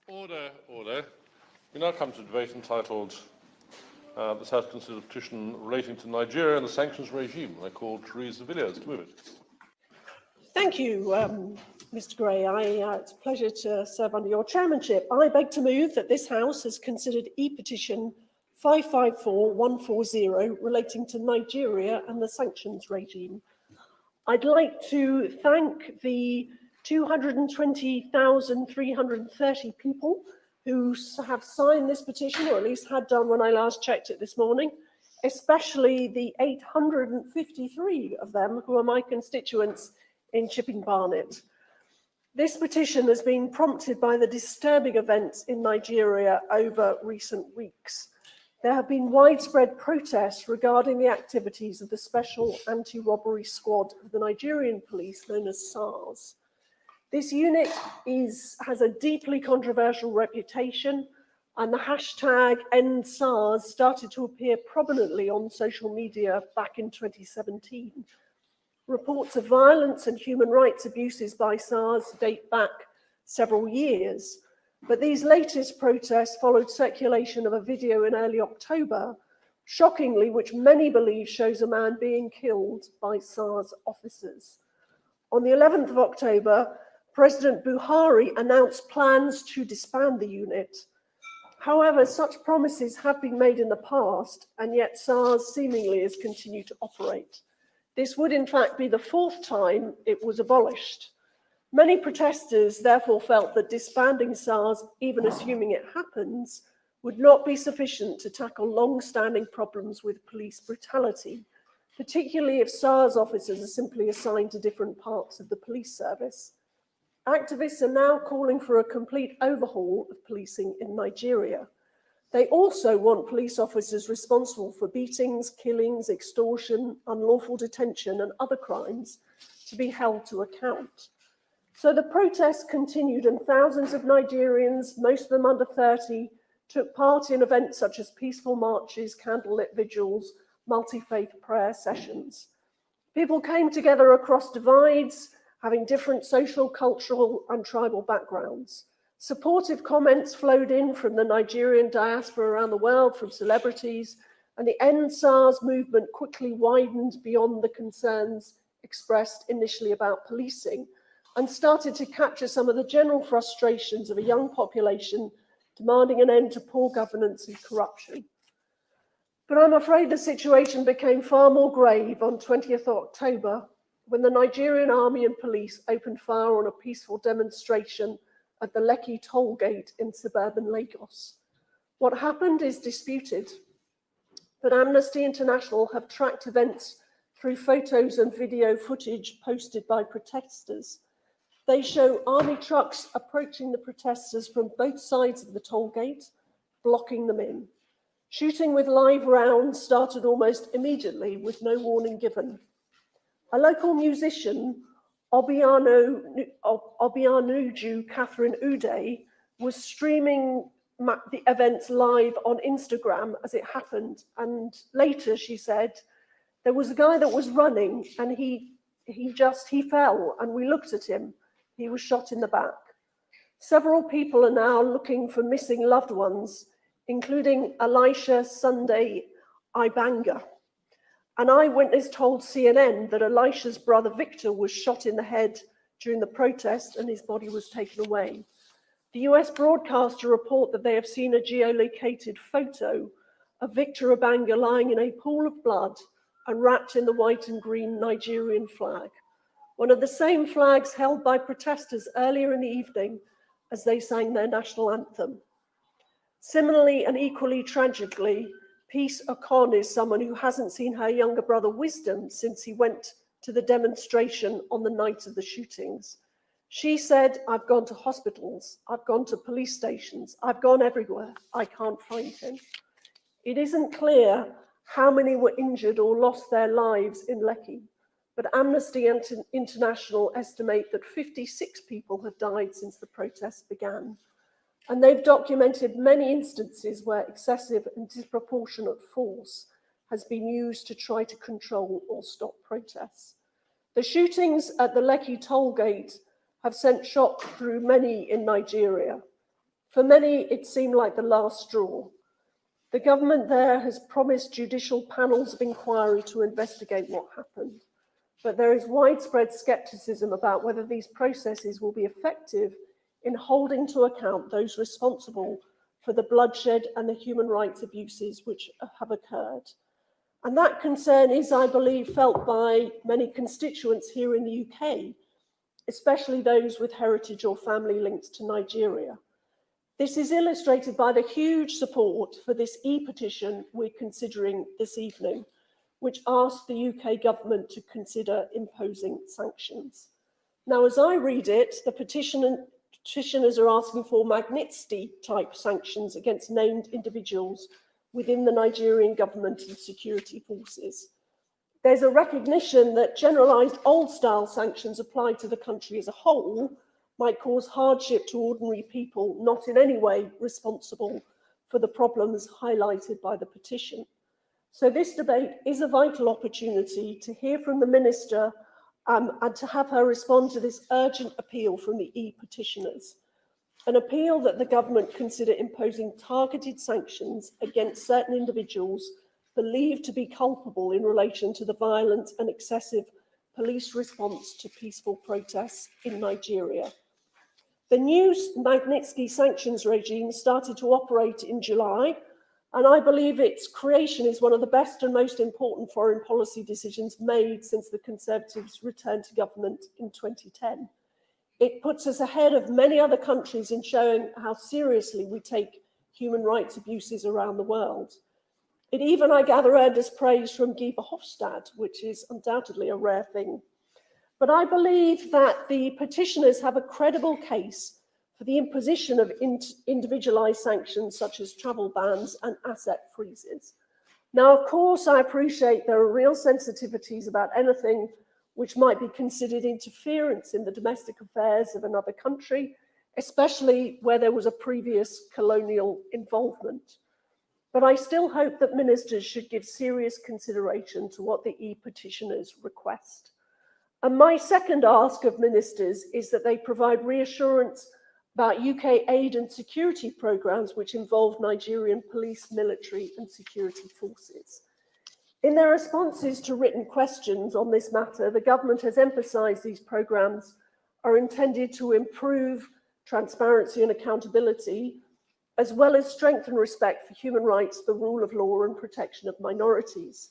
Order, order. We now come to a debate entitled this House considers a petition relating to Nigeria and the sanctions regime. I call Teresa Villiers to move it.
Thank you, Mr Gray. It's a pleasure to serve under your chairmanship. I beg to move that this House has considered e-petition 554140 relating to Nigeria and the sanctions regime. I'd like to thank the 220,330 people who have signed this petition, or at least had done when I last checked it this morning, especially the 853 of them who are my constituents in Chipping Barnet. This petition has been prompted by the disturbing events in Nigeria over recent weeks. there have been widespread protests regarding the activities of the Special Anti-Robbery Squad of the Nigerian police, known as SARS. This unit has a deeply controversial reputation, and the hashtag #EndSARS started to appear prominently on social media back in 2017. Reports of violence and human rights abuses by SARS date back several years, but these latest protests followed circulation of a video in early October, shockingly, which many believe shows a man being killed by SARS officers. On the 11th of October, President Buhari announced plans to disband the unit. However, such promises have been made in the past, and yet SARS seemingly has continued to operate. This would in fact be the 4th time it was abolished. Many protesters therefore felt that disbanding SARS, even assuming it happens, would not be sufficient to tackle long-standing problems with police brutality, particularly if SARS officers are simply assigned to different parts of the police service. Activists are now calling for a complete overhaul of policing in Nigeria. They also want police officers responsible for beatings, killings, extortion, unlawful detention, and other crimes to be held to account. So the protests continued, and thousands of Nigerians, most of them under 30, took part in events such as peaceful marches, candlelit vigils, multi-faith prayer sessions. People came together across divides, having different social, cultural, and tribal backgrounds. Supportive comments flowed in from the Nigerian diaspora around the world, from celebrities, and the End SARS movement quickly widened beyond the concerns expressed initially about policing and started to capture some of the general frustrations of a young population demanding an end to poor governance and corruption. But I'm afraid the situation became far more grave on 20th October, when the Nigerian army and police opened fire on a peaceful demonstration at the Lekki toll gate in suburban Lagos. What happened is disputed, but Amnesty International have tracked events through photos and video footage posted by protesters. They show army trucks approaching the protesters from both sides of the toll gate, blocking them in. Shooting with live rounds started almost immediately with no warning given. A local musician, Obianuju Catherine Uday, was streaming the events live on Instagram as it happened. And later she said, there was a guy that was running and he fell and we looked at him. He was shot in the back. Several people are now looking for missing loved ones, including Elisha Sunday Ibanga. An eyewitness told CNN that Elisha's brother Victor was shot in the head during the protest and his body was taken away. The US broadcaster report that they have seen a geolocated photo of Victor Ibanga lying in a pool of blood and wrapped in the white and green Nigerian flag, one of the same flags held by protesters earlier in the evening as they sang their national anthem. Similarly and equally tragically, Peace Okon is someone who hasn't seen her younger brother Wisdom since he went to the demonstration on the night of the shootings. She said, I've gone to hospitals, I've gone to police stations, I've gone everywhere, I can't find him. It isn't clear how many were injured or lost their lives in Lekki, but Amnesty International estimate that 56 people have died since the protests began. And they've documented many instances where excessive and disproportionate force has been used to try to control or stop protests. The shootings at the Lekki toll gate have sent shock through many in Nigeria. For many, it seemed like the last straw. The government there has promised judicial panels of inquiry to investigate what happened, but there is widespread skepticism about whether these processes will be effective in holding to account those responsible for the bloodshed and the human rights abuses which have occurred. And that concern is, I believe, felt by many constituents here in the UK, especially those with heritage or family links to Nigeria. This is illustrated by the huge support for this e-petition we're considering this evening, which asks the UK government to consider imposing sanctions. Now, as I read it, the petitioners are asking for Magnitsky-type sanctions against named individuals within the Nigerian government and security forces. There's a recognition that generalised old-style sanctions applied to the country as a whole might cause hardship to ordinary people not in any way responsible for the problems highlighted by the petition. So this debate is a vital opportunity to hear from the Minister and to have her respond to this urgent appeal from the e-petitioners. An appeal that the government consider imposing targeted sanctions against certain individuals believed to be culpable in relation to the violent and excessive police response to peaceful protests in Nigeria. The new Magnitsky sanctions regime started to operate in July, and I believe its creation is one of the best and most important foreign policy decisions made since the Conservatives returned to government in 2010. It puts us ahead of many other countries in showing how seriously we take human rights abuses around the world. It even, I gather, earned us praise from Guy Verhofstadt, which is undoubtedly a rare thing. But I believe that the petitioners have a credible case for the imposition of individualised sanctions such as travel bans and asset freezes. Now, of course, I appreciate there are real sensitivities about anything which might be considered interference in the domestic affairs of another country, especially where there was a previous colonial involvement. But I still hope that ministers should give serious consideration to what the e-petitioners request. And my second ask of ministers is that they provide reassurance about UK aid and security programmes which involve Nigerian police, military and security forces. In their responses to written questions on this matter, the government has emphasised these programmes are intended to improve transparency and accountability, as well as strengthen respect for human rights, the rule of law and protection of minorities.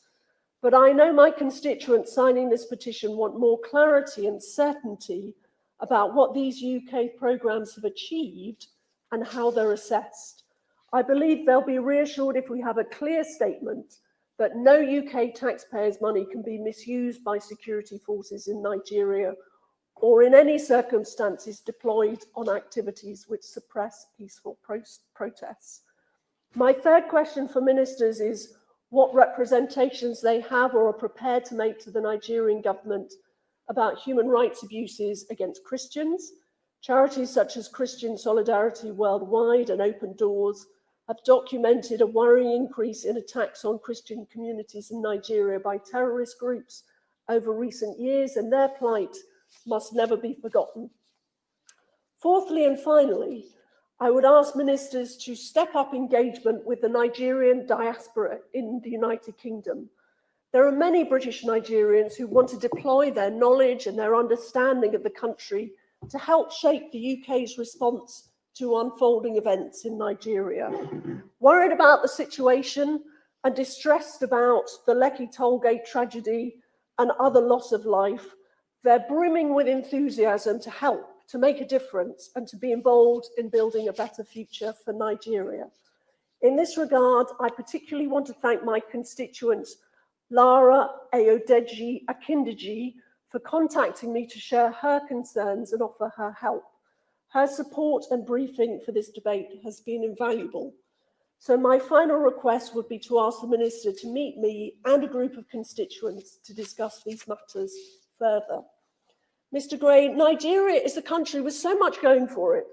But I know my constituents signing this petition want more clarity and certainty about what these UK programmes have achieved and how they're assessed. I believe they'll be reassured if we have a clear statement that no UK taxpayers' money can be misused by security forces in Nigeria or in any circumstances deployed on activities which suppress peaceful protests. My third question for ministers is what representations they have or are prepared to make to the Nigerian government about human rights abuses against Christians. Charities such as Christian Solidarity Worldwide and Open Doors have documented a worrying increase in attacks on Christian communities in Nigeria by terrorist groups over recent years, and their plight must never be forgotten. Fourthly and finally, I would ask ministers to step up engagement with the Nigerian diaspora in the United Kingdom. There are many British Nigerians who want to deploy their knowledge and their understanding of the country to help shape the UK's response to unfolding events in Nigeria. Worried about the situation and distressed about the Lekki Tollgate tragedy and other loss of life, they're brimming with enthusiasm to help, to make a difference, and to be involved in building a better future for Nigeria. In this regard, I particularly want to thank my constituent, Lara Ayodeji Akindeji, for contacting me to share her concerns and offer her help. Her support and briefing for this debate has been invaluable. So my final request would be to ask the Minister to meet me and a group of constituents to discuss these matters further. Mr. Gray, Nigeria is a country with so much going for it,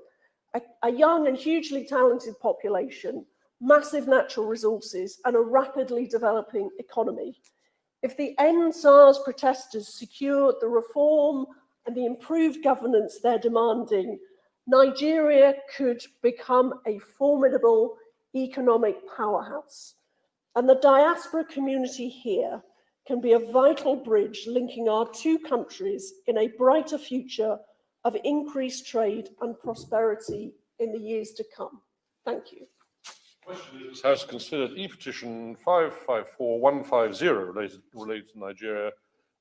a young and hugely talented population, massive natural resources, and a rapidly developing economy. If the End SARS protesters secured the reform and the improved governance they're demanding, Nigeria could become a formidable economic powerhouse. And the diaspora community here can be a vital bridge linking our two countries in a brighter future of increased trade and prosperity in the years to come. Thank you.
This House considered e-petition 554150 related to Nigeria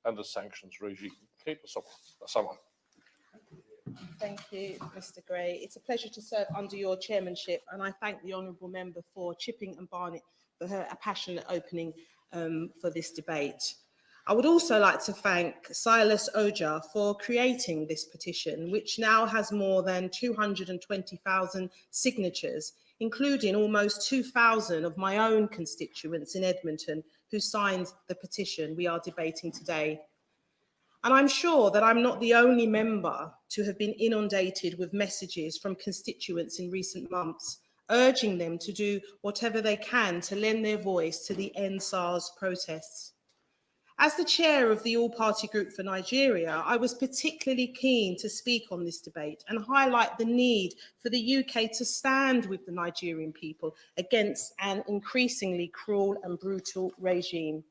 and the sanctions regime. Kate Asama.
Thank you, Mr. Gray. It's a pleasure to serve under your chairmanship, and I thank the honourable member for Chipping and Barnett for her passionate opening for this debate. I would also like to thank Silas Oja for creating this petition, which now has more than 220,000 signatures including almost 2,000 of my own constituents in Edmonton who signed the petition we are debating today. And I'm sure that I'm not the only member to have been inundated with messages from constituents in recent months, urging them to do whatever they can to lend their voice to the End SARS protests. As the chair of the All-Party Group for Nigeria, I was particularly keen to speak on this debate and highlight the need for the UK to stand with the Nigerian people against an increasingly cruel and brutal regime.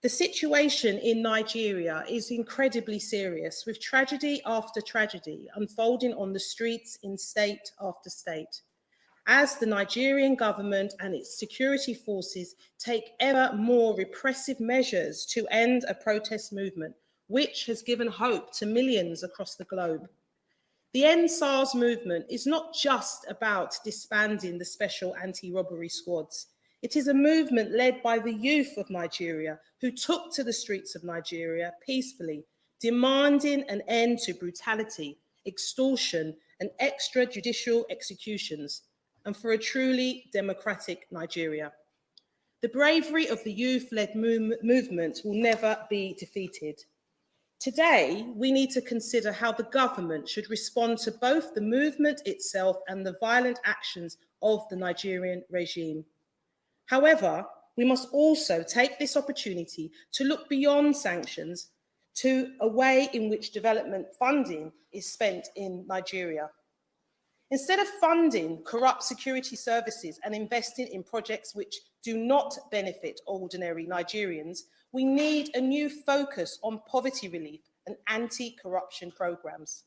The situation in Nigeria is incredibly serious, with tragedy after tragedy unfolding on the streets in state after state, as the Nigerian government and its security forces take ever more repressive measures to end a protest movement, which has given hope to millions across the globe. The End SARS movement is not just about disbanding the special anti-robbery squads. It is a movement led by the youth of Nigeria who took to the streets of Nigeria peacefully, demanding an end to brutality, extortion, and extrajudicial executions, and for a truly democratic Nigeria. The bravery of the youth-led movement will never be defeated. Today, we need to consider how the government should respond to both the movement itself and the violent actions of the Nigerian regime. However, we must also take this opportunity to look beyond sanctions to a way in which development funding is spent in Nigeria. Instead of funding corrupt security services and investing in projects which do not benefit ordinary Nigerians, we need a new focus on poverty relief and anti-corruption programs.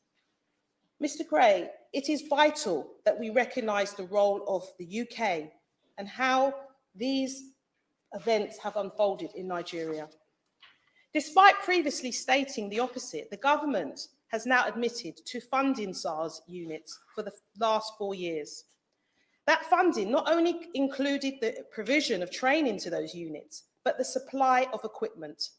Mr. Gray, it is vital that we recognise the role of the UK and how these events have unfolded in Nigeria. Despite previously stating the opposite, the government has now admitted to funding SARS units for the last 4 years. That funding not only included the provision of training to those units, but the supply of equipment.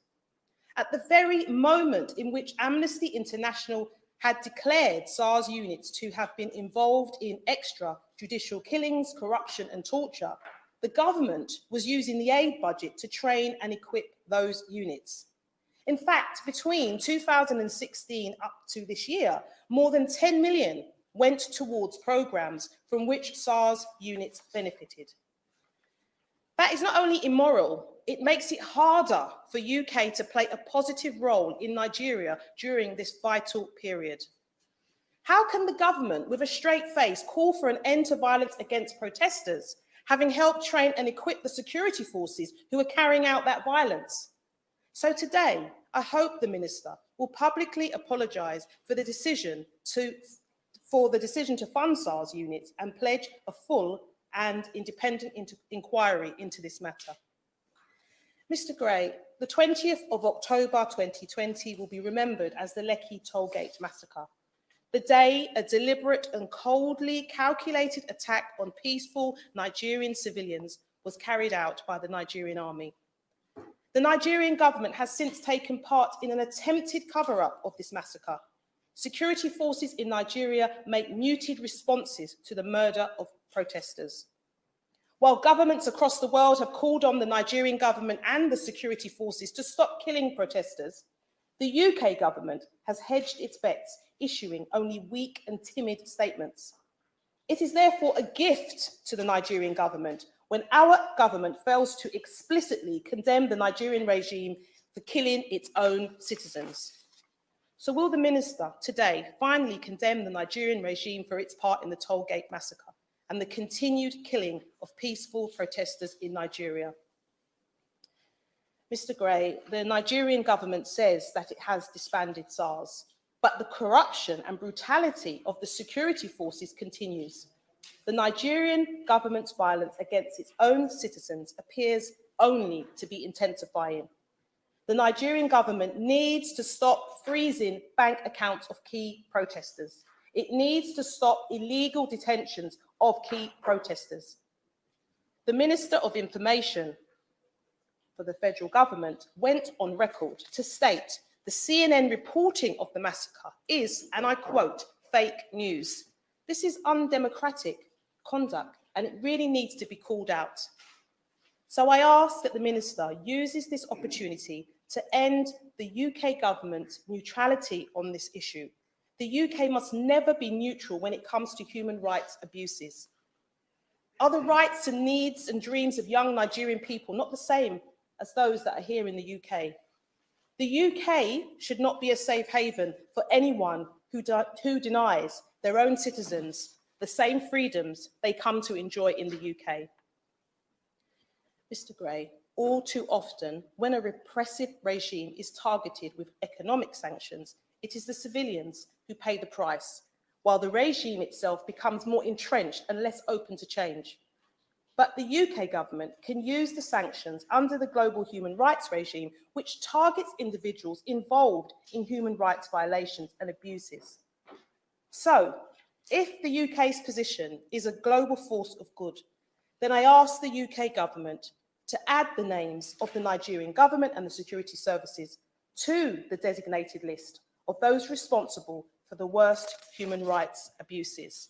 At the very moment in which Amnesty International had declared SARS units to have been involved in extrajudicial killings, corruption, and torture, the government was using the aid budget to train and equip those units. In fact, between 2016 up to this year, more than 10 million went towards programs from which SARS units benefited. That is not only immoral, it makes it harder for UK to play a positive role in Nigeria during this vital period. How can the government, with a straight face, call for an end to violence against protesters, having helped train and equip the security forces who are carrying out that violence? So today, I hope the Minister will publicly apologise for the decision to fund SARS units and pledge a full and independent inquiry into this matter. Mr. Gray, the 20th of October 2020 will be remembered as the Lekki Tollgate massacre, the day a deliberate and coldly calculated attack on peaceful Nigerian civilians was carried out by the Nigerian army. The Nigerian government has since taken part in an attempted cover-up of this massacre. Security forces in Nigeria make muted responses to the murder of protesters. While governments across the world have called on the Nigerian government and the security forces to stop killing protesters, the UK government has hedged its bets, issuing only weak and timid statements. It is therefore a gift to the Nigerian government when our government fails to explicitly condemn the Nigerian regime for killing its own citizens. So will the Minister today finally condemn the Nigerian regime for its part in the Tollgate massacre and the continued killing of peaceful protesters in Nigeria? Mr. Gray, the Nigerian government says that it has disbanded SARS, but the corruption and brutality of the security forces continues. The Nigerian government's violence against its own citizens appears only to be intensifying. The Nigerian government needs to stop freezing bank accounts of key protesters. It needs to stop illegal detentions of key protesters. The Minister of Information for the federal government went on record to state the CNN reporting of the massacre is, and I quote, fake news. This is undemocratic conduct and it really needs to be called out. So I ask that the Minister uses this opportunity to end the UK government's neutrality on this issue. The UK must never be neutral when it comes to human rights abuses. Are the rights and needs and dreams of young Nigerian people not the same as those that are here in the UK? The UK should not be a safe haven for anyone who denies their own citizens the same freedoms they come to enjoy in the UK. Mr. Gray, all too often, when a repressive regime is targeted with economic sanctions, it is the civilians who pay the price, while the regime itself becomes more entrenched and less open to change. But the UK government can use the sanctions under the global human rights regime, which targets individuals involved in human rights violations and abuses. So, if the UK's position is a global force of good, then I ask the UK government to add the names of the Nigerian government and the security services to the designated list of those responsible for the worst human rights abuses.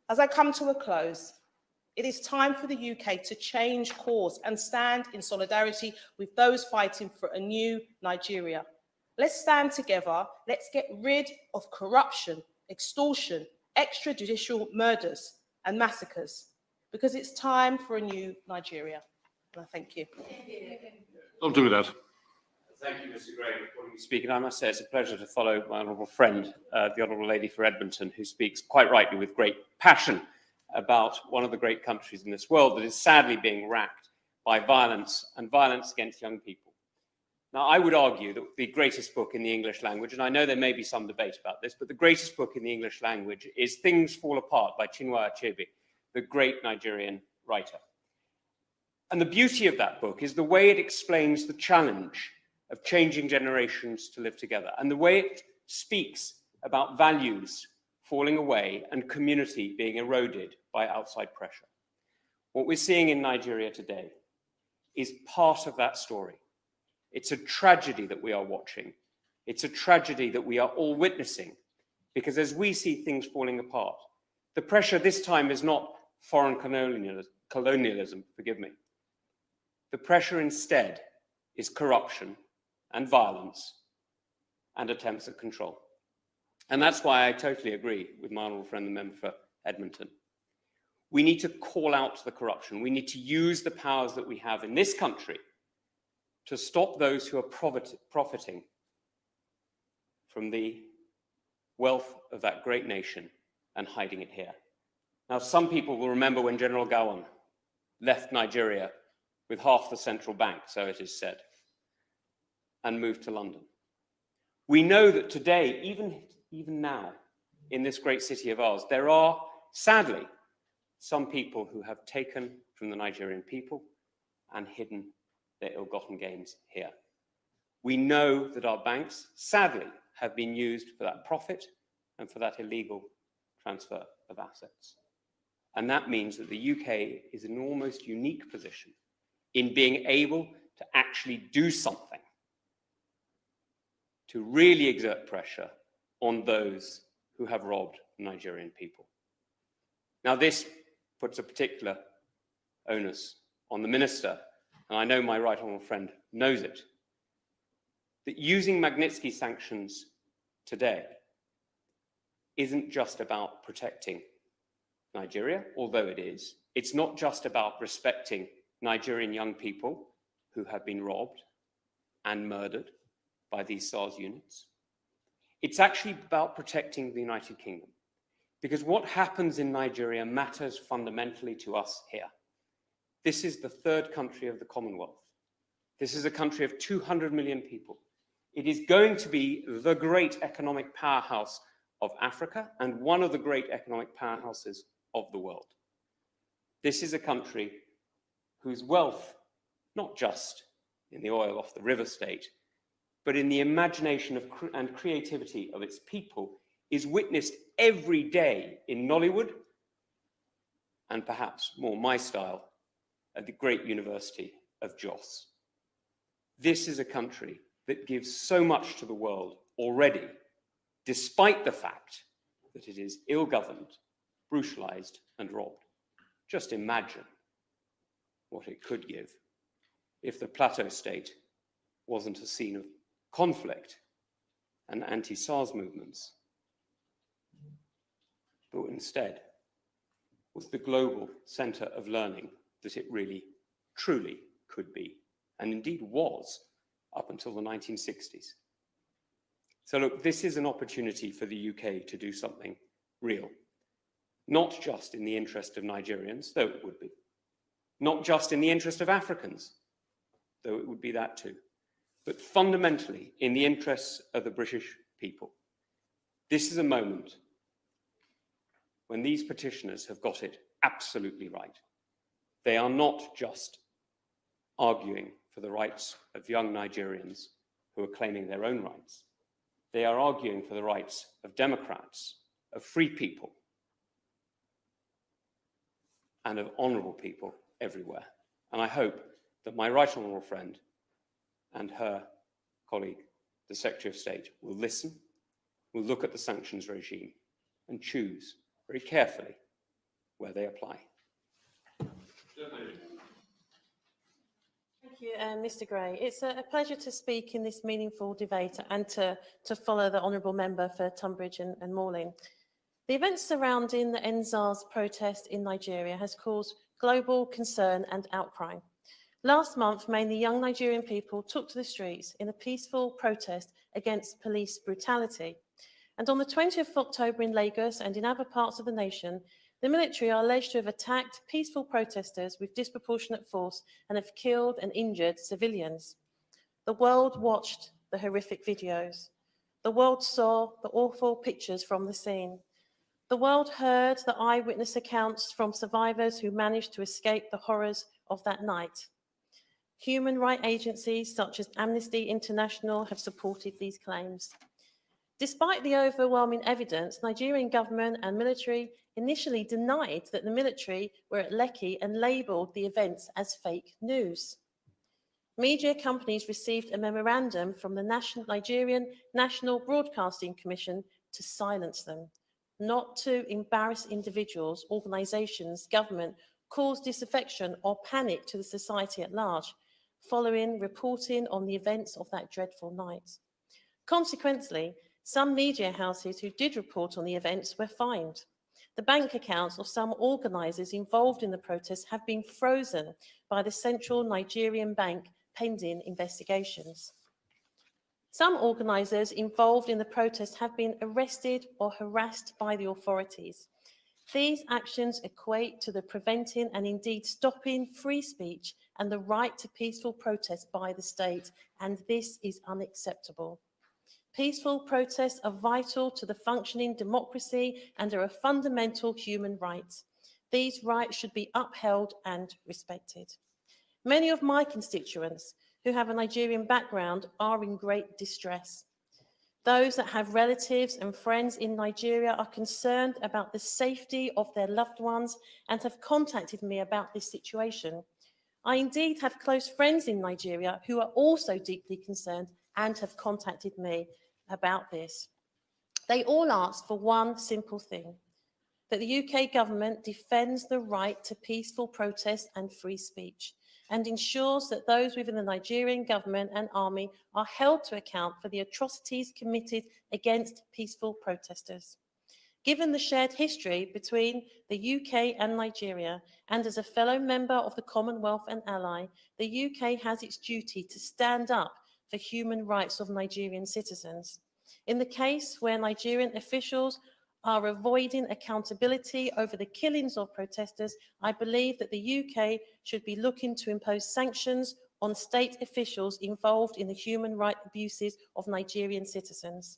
As I come to a close, it is time for the UK to change course and stand in solidarity with those fighting for a new Nigeria. Let's stand together. Let's get rid of corruption, extortion, extrajudicial murders and massacres, because it's time for a new Nigeria. And I thank you.
I'll do that.
Thank you, Mr. Gray, for calling me to speak. And I must say it's a pleasure to follow my honourable friend, the Honourable Lady for Edmonton, who speaks quite rightly with great passion about one of the great countries in this world that is sadly being racked by violence and violence against young people. Now, I would argue that the greatest book in the English language, and I know there may be some debate about this, but the greatest book in the English language is Things Fall Apart by Chinua Achebe, the great Nigerian writer. And the beauty of that book is the way it explains the challenge of changing generations to live together, and the way it speaks about values falling away and community being eroded by outside pressure. What we're seeing in Nigeria today is part of that story. It's a tragedy that we are watching. It's a tragedy that we are all witnessing, because as we see things falling apart, the pressure this time is not foreign colonialism, forgive me. The pressure instead is corruption and violence and attempts at control. And that's why I totally agree with my honourable friend, the member for Edmonton. We need to call out the corruption. We need to use the powers that we have in this country to stop those who are profiting from the wealth of that great nation and hiding it here. Now, some people will remember when General Gowon left Nigeria with half the central bank, so it is said, and moved to London. We know that today, even now, in this great city of ours, there are, sadly, some people who have taken from the Nigerian people and hidden their ill-gotten gains here. We know that our banks, sadly, have been used for that profit and for that illegal transfer of assets. And that means that the UK is in an almost unique position in being able to actually do something to really exert pressure on those who have robbed Nigerian people. Now, this puts a particular onus on the minister, and I know my right honourable friend knows it, that using Magnitsky sanctions today isn't just about protecting Nigeria, although it is. It's not just about respecting Nigerian young people who have been robbed and murdered by these SARS units. It's actually about protecting the United Kingdom, because what happens in Nigeria matters fundamentally to us here. This is the third country of the Commonwealth. This is a country of 200 million people. It is going to be the great economic powerhouse of Africa and one of the great economic powerhouses of the world. This is a country whose wealth, not just in the oil off the river state, but in the imagination and creativity of its people, is witnessed every day in Nollywood, and perhaps more my style, at the great University of Jos. This is a country that gives so much to the world already, despite the fact that it is ill-governed, brutalized, and robbed. Just imagine what it could give if the plateau state wasn't a scene of conflict and anti-SARS movements, but instead was the global centre of learning that it really, truly could be, and indeed was up until the 1960s. So look, this is an opportunity for the UK to do something real, not just in the interest of Nigerians, though it would be, not just in the interest of Africans, though it would be that too, but fundamentally in the interests of the British people. This is a moment when these petitioners have got it absolutely right. They are not just arguing for the rights of young Nigerians who are claiming their own rights. They are arguing for the rights of Democrats, of free people, and of honourable people everywhere. And I hope that my right honourable friend and her colleague, the Secretary of State, will listen, will look at the sanctions regime and choose very carefully where they apply.
Thank you, Mr. Gray. It's a pleasure to speak in this meaningful debate and to follow the honourable member for Tunbridge and Malling. The events surrounding the NSAS protest in Nigeria has caused global concern and outcry. Last month, mainly young Nigerian people took to the streets in a peaceful protest against police brutality. And on the 20th of October in Lagos and in other parts of the nation, the military are alleged to have attacked peaceful protesters with disproportionate force and have killed and injured civilians. The world watched the horrific videos. The world saw the awful pictures from the scene. The world heard the eyewitness accounts from survivors who managed to escape the horrors of that night. Human rights agencies such as Amnesty International have supported these claims. Despite the overwhelming evidence, Nigerian government and military initially denied that the military were at Lekki and labelled the events as fake news. Media companies received a memorandum from the Nigerian National Broadcasting Commission to silence them, not to embarrass individuals, organisations, government, cause disaffection or panic to the society at large, following reporting on the events of that dreadful night. Consequently, some media houses who did report on the events were fined. The bank accounts of some organisers involved in the protests have been frozen by the Central Nigerian Bank pending investigations. Some organisers involved in the protests have been arrested or harassed by the authorities. These actions equate to the preventing and indeed stopping free speech and the right to peaceful protest by the state, and this is unacceptable. Peaceful protests are vital to the functioning democracy and are a fundamental human right. These rights should be upheld and respected. Many of my constituents who have a Nigerian background are in great distress. Those that have relatives and friends in Nigeria are concerned about the safety of their loved ones and have contacted me about this situation. I indeed have close friends in Nigeria who are also deeply concerned and have contacted me about this. They all ask for one simple thing, that the UK government defends the right to peaceful protest and free speech and ensures that those within the Nigerian government and army are held to account for the atrocities committed against peaceful protesters. Given the shared history between the UK and Nigeria, and as a fellow member of the Commonwealth and ally, the UK has its duty to stand up for human rights of Nigerian citizens. In the case where Nigerian officials are avoiding accountability over the killings of protesters, I believe that the UK should be looking to impose sanctions on state officials involved in the human rights abuses of Nigerian citizens.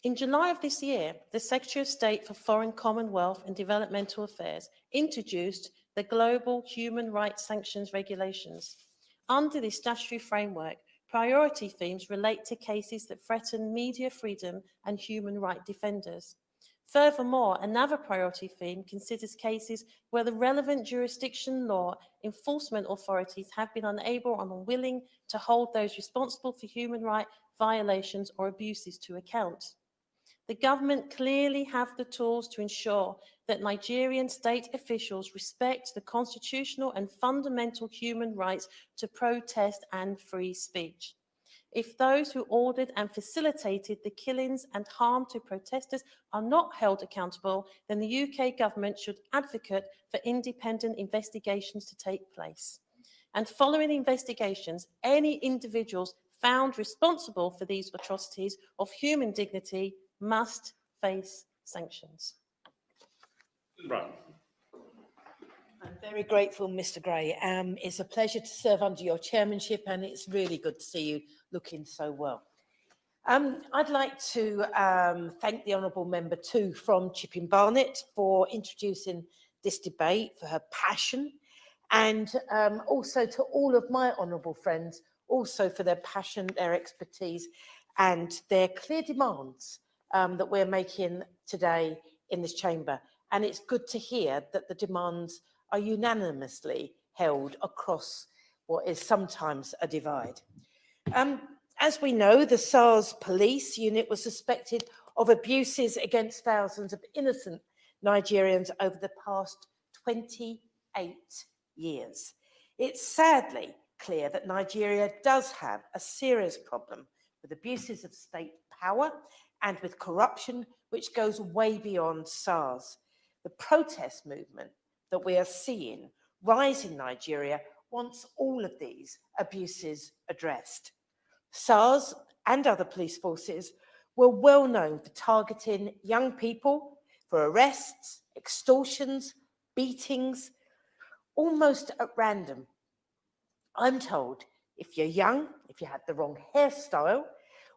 In July of this year, the Secretary of State for Foreign, Commonwealth and Developmental Affairs introduced the Global Human Rights Sanctions Regulations. Under this statutory framework, priority themes relate to cases that threaten media freedom and human rights defenders. Furthermore, another priority theme considers cases where the relevant jurisdiction law enforcement authorities have been unable or unwilling to hold those responsible for human rights violations or abuses to account. The government clearly have the tools to ensure that Nigerian state officials respect the constitutional and fundamental human rights to protest and free speech. If those who ordered and facilitated the killings and harm to protesters are not held accountable, then the UK government should advocate for independent investigations to take place. And following investigations, any individuals found responsible for these atrocities of human dignity must face sanctions.
Right.
I'm very grateful, Mr. Gray. It's a pleasure to serve under your chairmanship, and it's really good to see you looking so well. I'd like to thank the Honourable Member too from Chipping Barnet for introducing this debate, for her passion, and also to all of my honourable friends, also for their passion, their expertise, and their clear demands that we're making today in this chamber. And it's good to hear that the demands are unanimously held across what is sometimes a divide. As we know, the SARS police unit was suspected of abuses against thousands of innocent Nigerians over the past 28 years. It's sadly clear that Nigeria does have a serious problem with abuses of state power and with corruption, which goes way beyond SARS. The protest movement that we are seeing rise in Nigeria wants all of these abuses addressed. SARS and other police forces were well known for targeting young people for arrests, extortions, beatings, almost at random. I'm told if you're young, if you had the wrong hairstyle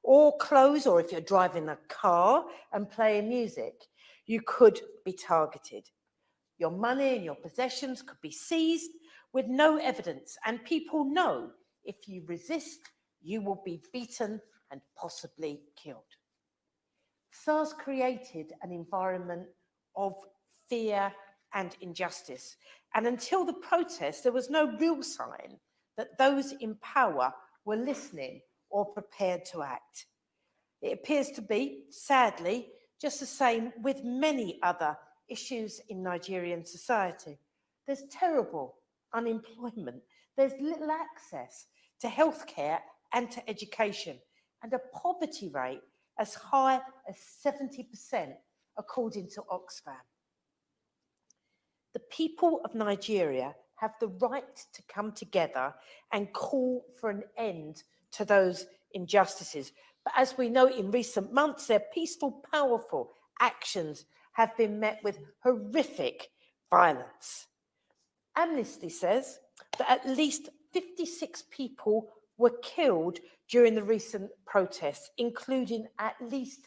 or clothes, or if you're driving a car and playing music, you could be targeted. Your money and your possessions could be seized with no evidence, and people know if you resist, you will be beaten and possibly killed. SARS created an environment of fear and injustice, and until the protests, there was no real sign that those in power were listening or prepared to act. It appears to be, sadly, just the same with many other issues in Nigerian society. There's terrible unemployment. There's little access to healthcare and to education, and a poverty rate as high as 70%, according to Oxfam. The people of Nigeria have the right to come together and call for an end to those injustices. But as we know, in recent months, their peaceful, powerful actions have been met with horrific violence. Amnesty says that at least 56 people were killed during the recent protests, including at least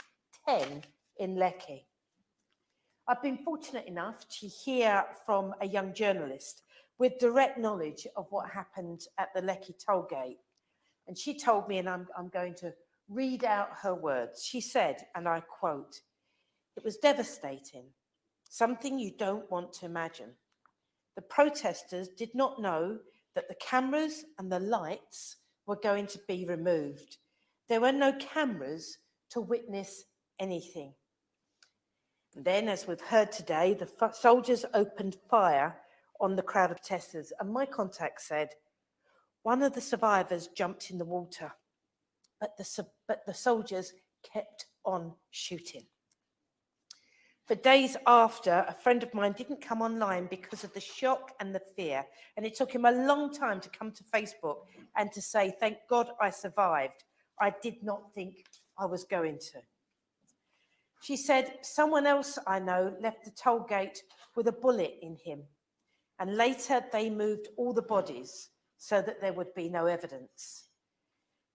10 in Lekki. I've been fortunate enough to hear from a young journalist with direct knowledge of what happened at the Lekki toll gate. And she told me, and I'm going to read out her words. She said, and I quote, "It was devastating, something you don't want to imagine. The protesters did not know that the cameras and the lights were going to be removed. There were no cameras to witness anything. And then, as we've heard today, the soldiers opened fire on the crowd of protesters, and my contact said one of the survivors jumped in the water, but the soldiers kept on shooting. For days after, a friend of mine didn't come online because of the shock and the fear, and it took him a long time to come to Facebook and to say, thank God I survived. I did not think I was going to. She said, someone else I know left the toll gate with a bullet in him, and later they moved all the bodies so that there would be no evidence.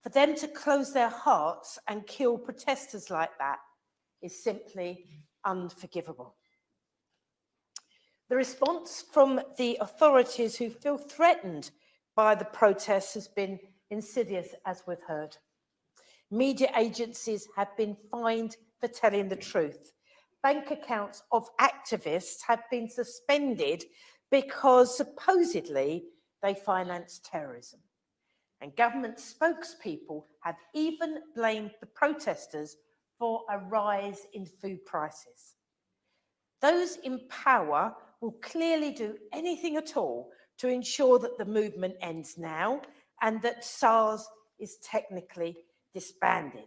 For them to close their hearts and kill protesters like that is simply unforgivable. The response from the authorities who feel threatened by the protests has been insidious, as we've heard. Media agencies have been fined for telling the truth. Bank accounts of activists have been suspended because supposedly they finance terrorism. And government spokespeople have even blamed the protesters for a rise in food prices. Those in power will clearly do anything at all to ensure that the movement ends now and that SARS is technically disbanded.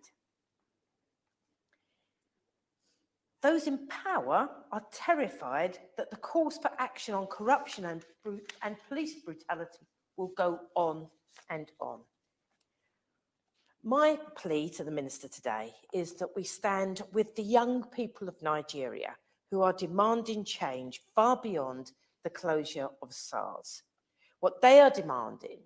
Those in power are terrified that the calls for action on corruption and police brutality will go on and on. My plea to the Minister today is that we stand with the young people of Nigeria who are demanding change far beyond the closure of SARS. What they are demanding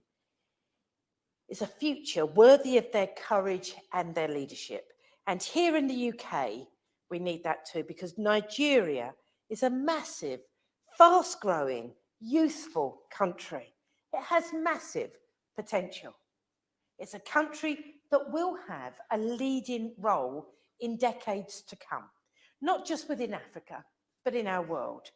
is a future worthy of their courage and their leadership. And here in the UK, we need that too, because Nigeria is a massive, fast-growing, youthful country. It has massive potential. It's a country that will have a leading role in decades to come, not just within Africa, but in our world.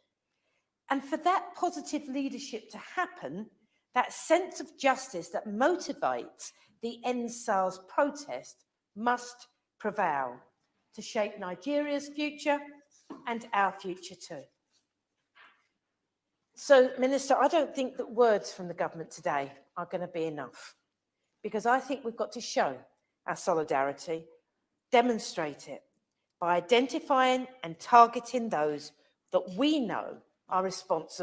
And for that positive leadership to happen, that sense of justice that motivates the End SARS protest must prevail to shape Nigeria's future and our future too. So, Minister, I don't think that words from the government today are going to be enough, because I think we've got to show our solidarity, demonstrate it by identifying and targeting those that we know are responsible